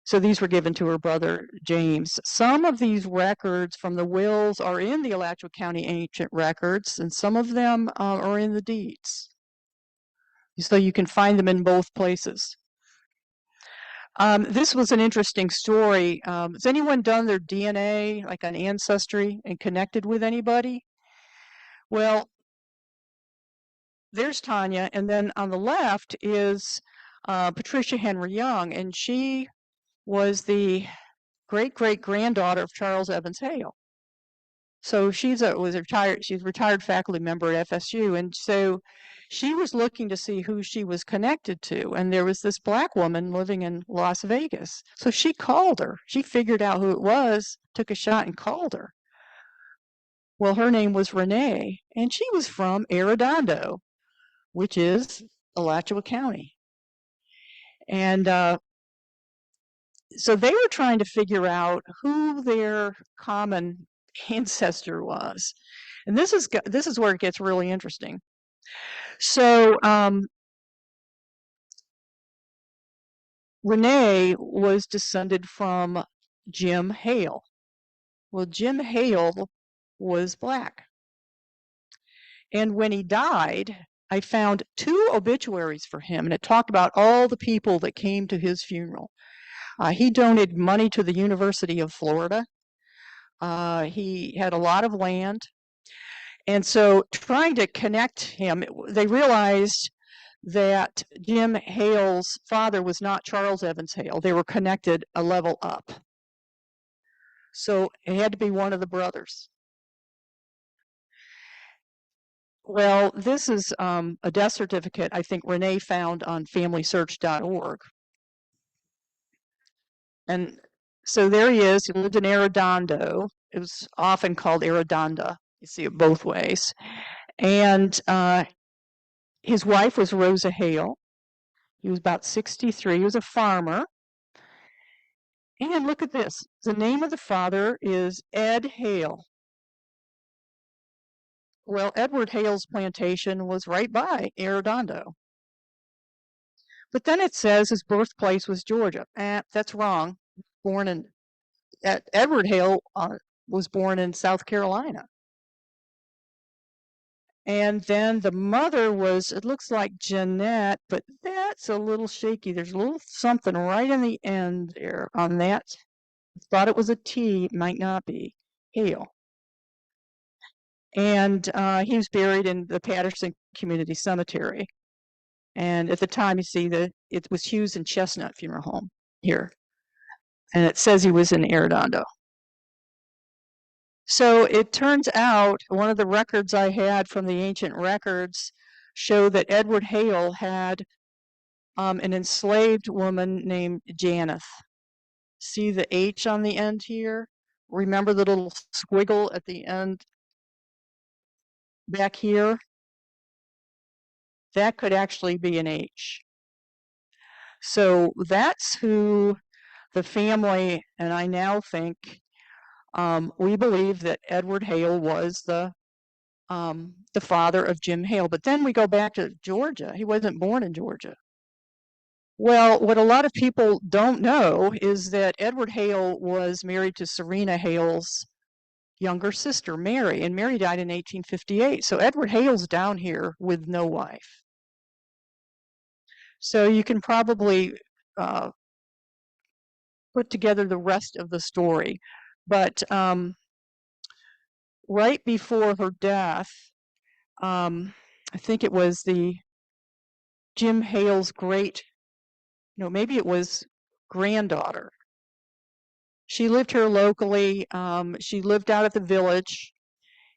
So these were given to her brother James. Some of these records from the wills are in the Alachua County Ancient Records, and some of them are in the deeds. So you can find them in both places. This was an interesting story. Has anyone done their DNA, like on Ancestry, and connected with anybody? Well, there's Tanya, and then on the left is Patricia Henry Young, and she was the great-great-granddaughter of Charles Evans Hale. So she's a retired faculty member at FSU, and so she was looking to see who she was connected to, and there was this black woman living in Las Vegas. So she called her. She figured out who it was, took a shot, and called her. Well, her name was Renee, and she was from Arredondo, which is Alachua County. And so they were trying to figure out who their common ancestor was. And this is where it gets really interesting. So Renee was descended from Jim Haile. Well, Jim Haile was black. And when he died, I found 2 obituaries for him, and it talked about all the people that came to his funeral. He donated money to the University of Florida. He had a lot of land. And so trying to connect him, they realized that Jim Hale's father was not Charles Evans Hale. They were connected a level up. So it had to be one of the brothers. Well, this is a death certificate I think Renee found on FamilySearch.org. And so there he is. He lived in Arredondo. It was often called Arredonda. You see it both ways. And his wife was Rosa Hale. He was about 63. He was a farmer. And look at this. The name of the father is Ed Hale. Well, Edward Hale's plantation was right by Arredondo. But then it says his birthplace was Georgia. That's wrong. Edward Hale was born in South Carolina. And then the mother was, it looks like Jeanette, but that's a little shaky. There's a little something right in the end there on that. I thought it was a T, it might not be. Hale. And he was buried in the Patterson Community Cemetery. And at the time, you see that it was Hughes and Chesnut Funeral Home here. And it says he was in Arredondo. So it turns out one of the records I had from the ancient records show that Edward Hale had an enslaved woman named Janeth. See the H on the end here? Remember the little squiggle at the end back here? That could actually be an H. So that's who the family, and I now think, we believe that Edward Hale was the father of Jim Hale. But then we go back to Georgia. He wasn't born in Georgia. Well, what a lot of people don't know is that Edward Hale was married to Serena Hale's younger sister, Mary, and Mary died in 1858. So Edward Hale's down here with no wife. So you can probably put together the rest of the story. But right before her death, I think it was Jim Hale's maybe it was granddaughter. She lived here locally. She lived out at the village,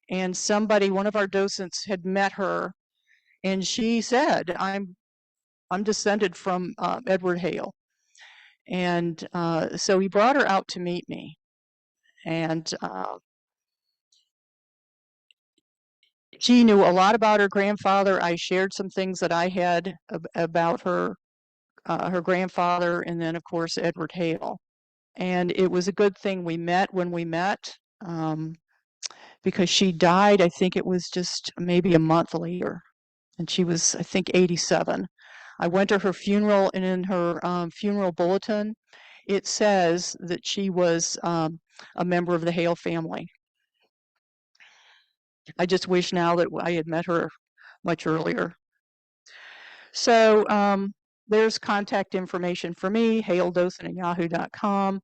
and one of our docents had met her, and she said, I'm descended from Edward Hale. And so he brought her out to meet me. And she knew a lot about her grandfather. I shared some things that I had about her grandfather, and then, of course, Edward Hale. And it was a good thing we met when we met, because she died, I think it was just maybe a month later. And she was, I think, 87. I went to her funeral, and in her funeral bulletin, it says that she was a member of the Haile family. I just wish now that I had met her much earlier. So there's contact information for me, hailedothan@yahoo.com.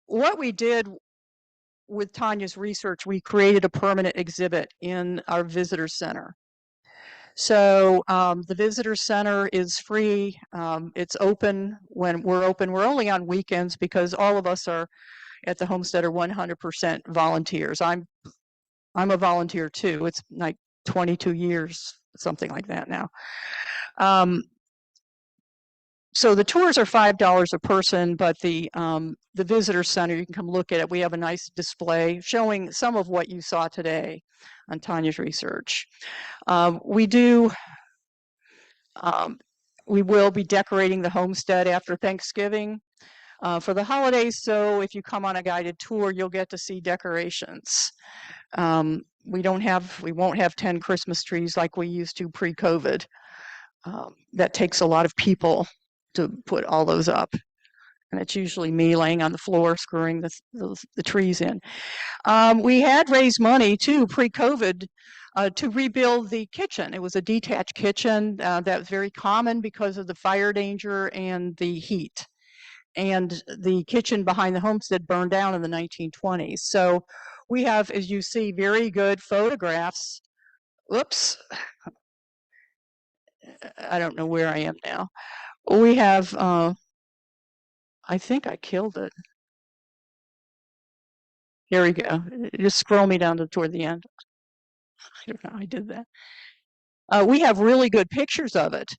What we did with Tanya's research, we created a permanent exhibit in our visitor center. So the visitor center is free. It's open when we're open. We're only on weekends because all of us are at the homestead are 100% volunteers. I'm a volunteer too. It's like 22 years, something like that now. So the tours are $5 a person, but the visitor center, you can come look at it. We have a nice display showing some of what you saw today on Tanya's research. We will be decorating the homestead after Thanksgiving for the holidays. So if you come on a guided tour, you'll get to see decorations. We won't have 10 Christmas trees like we used to pre-COVID. That takes a lot of people to put all those up. And it's usually me laying on the floor screwing the trees in. We had raised money too pre-COVID to rebuild the kitchen. It was a detached kitchen that was very common because of the fire danger and the heat. And the kitchen behind the homestead burned down in the 1920s. So we have, as you see, very good photographs. Whoops. I don't know where I am now. We have, I think I killed it. Here we go. Just scroll me down toward the end. I don't know how I did that. We have really good pictures of it.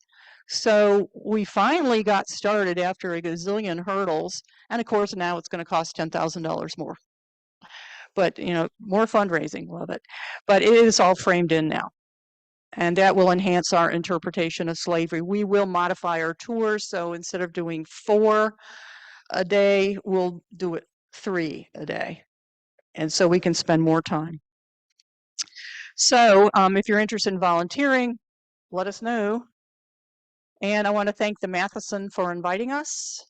So we finally got started after a gazillion hurdles. And of course, now it's going to cost $10,000 more. But, more fundraising, love it. But it is all framed in now. And that will enhance our interpretation of slavery. We will modify our tours. So instead of doing 4 a day, we'll do it 3 a day. And so we can spend more time. So if you're interested in volunteering, let us know. And I want to thank the Matheson for inviting us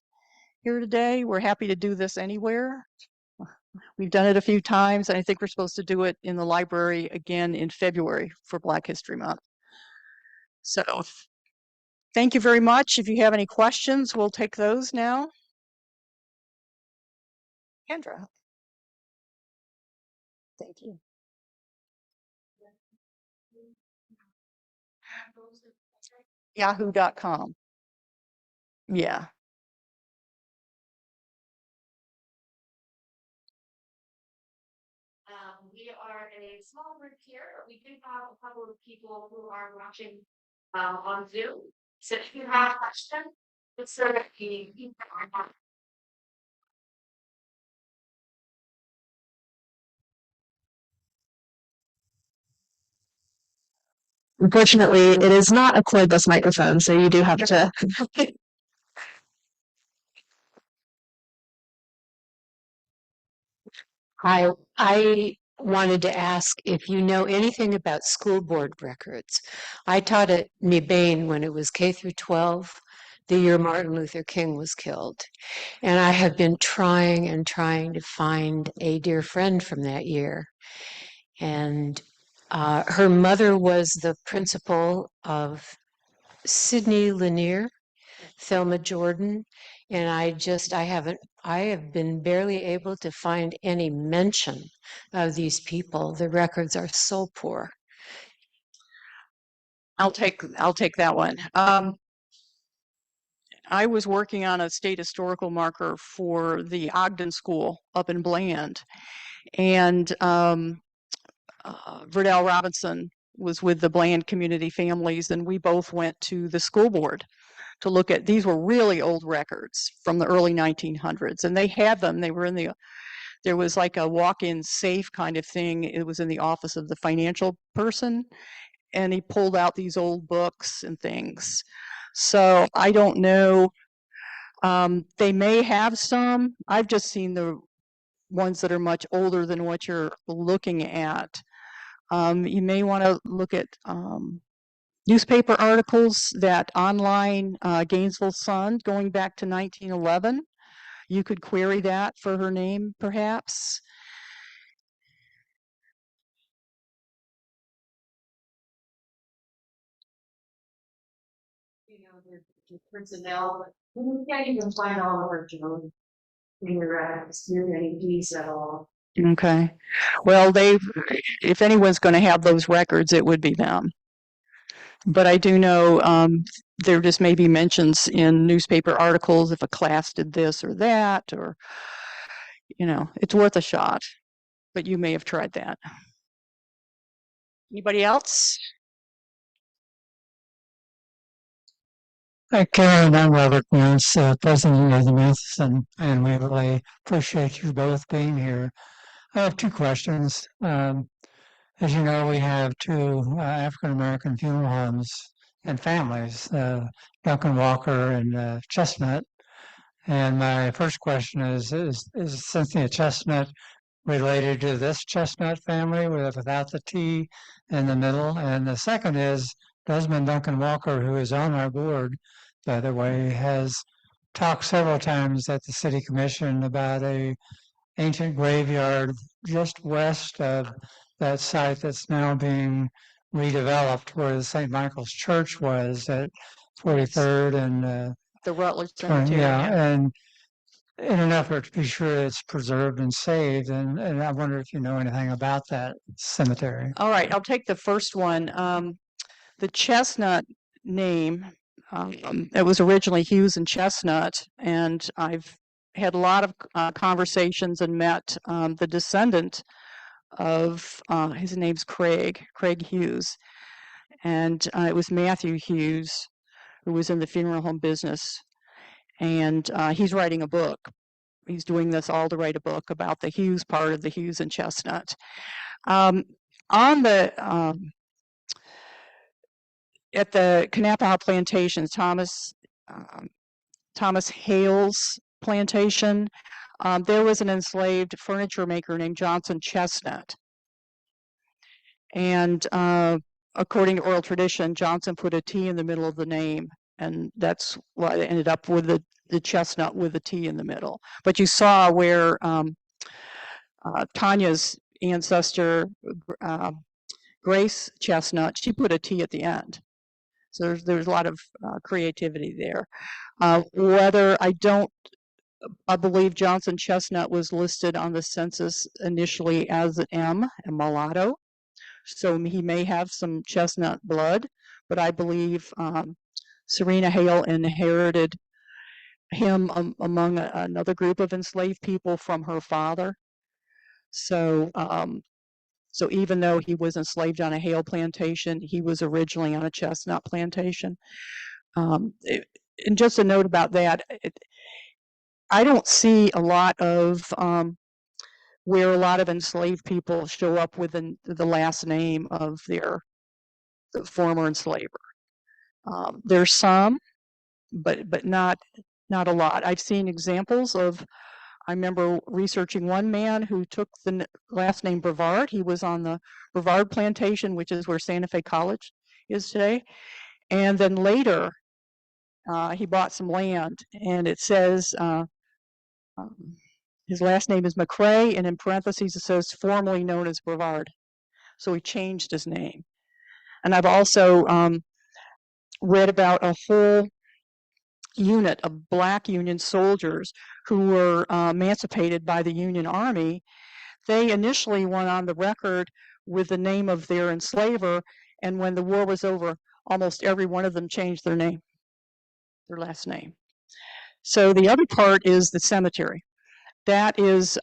here today. We're happy to do this anywhere. We've done it a few times, and I think we're supposed to do it in the library again in February for Black History Month. So thank you very much. If you have any questions, we'll take those now. Kendra. Thank you. Yahoo.com. Yeah. We are a small group here, but we do have a couple of people who are watching on Zoom. So if you have a question, it's sort of Unfortunately, it is not a cordless microphone, so you do have to. I wanted to ask if you know anything about school board records. I taught at Mebane when it was K through 12, the year Martin Luther King was killed. And I have been trying and trying to find a dear friend from that year. And her mother was the principal of Sidney Lanier, Thelma Jordan, and I have been barely able to find any mention of these people. The records are so poor. I'll take that one. I was working on a state historical marker for the Ogden School up in Bland, and Verdell Robinson was with the Bland community families, and we both went to the school board to look at. These were really old records from the early 1900s, and they had them. They were there was like a walk-in safe kind of thing. It was in the office of the financial person, and he pulled out these old books and things. So I don't know. They may have some. I've just seen the ones that are much older than what you're looking at. You may want to look at newspaper articles, that online Gainesville Sun going back to 1911. You could query that for her name, perhaps. You know, the personnel, you can't even find all of her Joan in your any deeds at all. Okay. Well, if anyone's going to have those records, it would be them. But I do know there just may be mentions in newspaper articles if a class did this or that, or, you know, it's worth a shot. But you may have tried that. Anybody else? Hi, Karen. I'm Robert Nance, President of the Matheson, and we really appreciate you both being here. I have two questions. As you know, we have two African American funeral homes and families, Duncan Walker and Chesnut. And my first question is Cynthia Chesnut related to this Chesnut family without the T in the middle? And the second is Desmond Duncan Walker, who is on our board, by the way, has talked several times at the City Commission about a ancient graveyard just west of that site that's now being redeveloped, where the St. Michael's Church was at 43rd and The Rutledge Cemetery. yeah, and in an effort to be sure it's preserved and saved, and I wonder if you know anything about that cemetery. All right, I'll take the first one. The Chesnut name, it was originally Hughes and Chesnut, and I've had a lot of conversations and met the descendant of, his name's Craig Hughes, and it was Matthew Hughes, who was in the funeral home business, and he's writing a book. He's doing this all to write a book about the Hughes part of the Hughes and Chesnut. On the at the Kanapaha plantations, Thomas Hale's plantation, there was an enslaved furniture maker named Johnson Chesnut. And according to oral tradition, Johnson put a T in the middle of the name, and that's why they ended up with the Chesnut with a T in the middle. But you saw where Tanya's ancestor, Grace Chesnut, she put a T at the end. So there's a lot of creativity there. Whether I believe Johnson Chesnut was listed on the census initially as an M, a mulatto. So he may have some Chesnut blood, but I believe Serena Hale inherited him among another group of enslaved people from her father. So so even though he was enslaved on a Hale plantation, he was originally on a Chesnut plantation. And just a note about that, I don't see a lot of where a lot of enslaved people show up with the last name of the former enslaver. There's some, but not a lot. I've seen examples of. I remember researching one man who took the last name Brevard. He was on the Brevard plantation, which is where Santa Fe College is today. And then later, he bought some land, and it says his last name is McCrae, and in parentheses it says formerly known as Brevard. So he changed his name. And I've also read about a whole unit of Black Union soldiers who were emancipated by the Union Army. They initially went on the record with the name of their enslaver, and when the war was over, almost every one of them changed their name, their last name. So the other part is the cemetery. That is,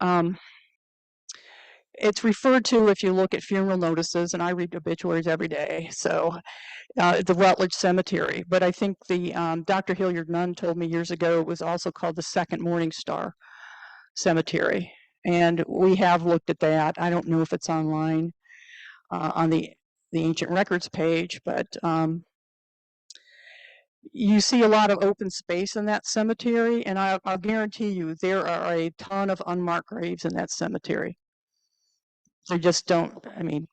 it's referred to if you look at funeral notices, and I read obituaries every day, so the Rutledge Cemetery. But I think the Dr. Hilliard Nunn told me years ago it was also called the Second Morning Star Cemetery. And we have looked at that. I don't know if it's online on the Ancient Records page, but you see a lot of open space in that cemetery, and I'll guarantee you there are a ton of unmarked graves in that cemetery. They just don't, I mean,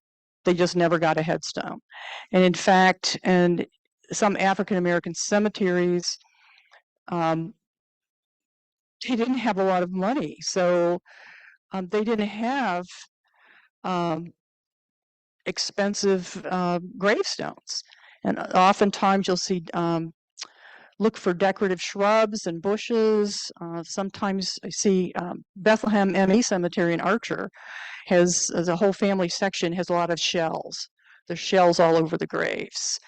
They just never got a headstone. And in fact, and some African American cemeteries, they didn't have a lot of money, so they didn't have expensive gravestones. And oftentimes you'll see look for decorative shrubs and bushes. Sometimes I see Bethlehem ME Cemetery in Archer has a whole family section has a lot of shells. There's shells all over the graves.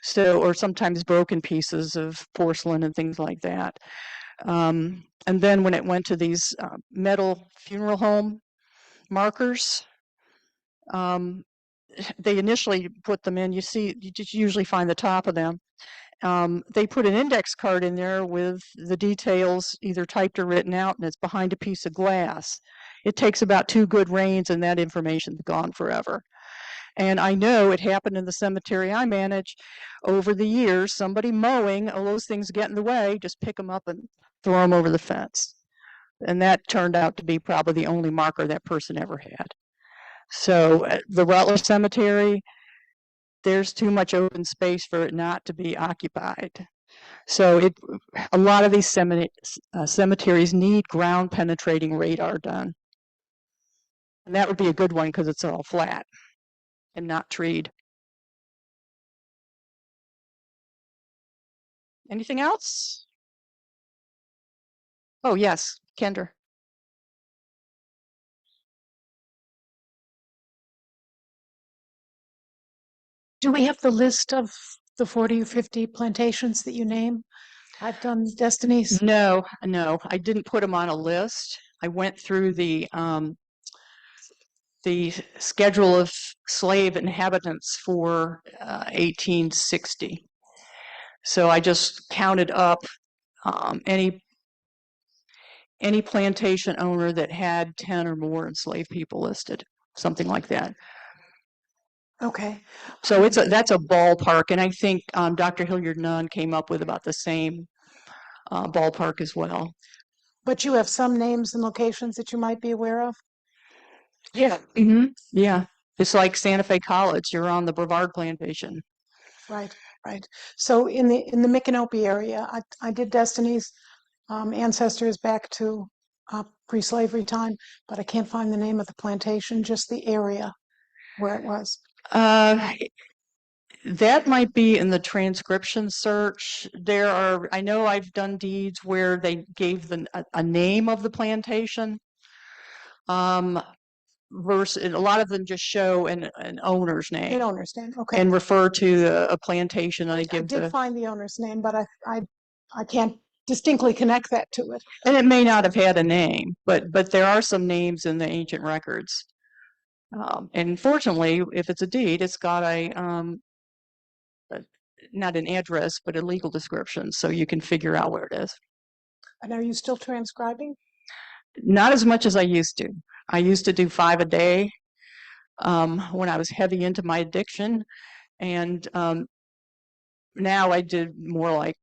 So, or sometimes broken pieces of porcelain and things like that. And then when it went to these metal funeral home markers, they initially put them in. You just usually find the top of them. They put an index card in there with the details either typed or written out, and it's behind a piece of glass. It takes about 2 good rains and that information's gone forever. And I know it happened in the cemetery I manage over the years. Somebody mowing, oh, those things get in the way, just pick them up and throw them over the fence. And that turned out to be probably the only marker that person ever had. So the Rutledge Cemetery, there's too much open space for it not to be occupied. So a lot of these cemeteries need ground penetrating radar done. And that would be a good one because it's all flat and not treed. Anything else? Oh, yes, Kendra. Do we have the list of the 40 or 50 plantations that you name? I've done Destinies. No, I didn't put them on a list. I went through the schedule of slave inhabitants for 1860. So I just counted up any plantation owner that had 10 or more enslaved people listed, something like that. Okay. So that's a ballpark, and I think Dr. Hilliard Nunn came up with about the same ballpark as well. But you have some names and locations that you might be aware of? Yeah. Yeah. It's like Santa Fe College. You're on the Brevard Plantation. Right. So in the Micanopy area, I did Destinies, ancestors back to pre-slavery time, but I can't find the name of the plantation, just the area where it was. That might be in the transcription search. I know I've done deeds where they gave a name of the plantation. Versus a lot of them just show an owner's name. An owner's name, okay. And refer to a plantation. I did find the owner's name, but I can't distinctly connect that to it. And it may not have had a name, but there are some names in the ancient records. And fortunately, if it's a deed, it's got not an address, but a legal description, so you can figure out where it is. And are you still transcribing? Not as much as I used to. I used to do 5 a day when I was heavy into my addiction, and now I did more like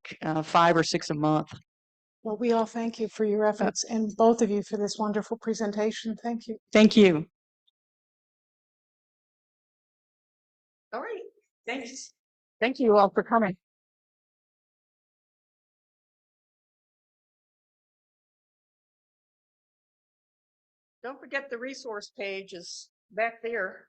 5 or 6 a month. Well, we all thank you for your efforts and both of you for this wonderful presentation. Thank you. Thank you. All right. Thanks. Thank you all for coming. Don't forget the resource page is back there.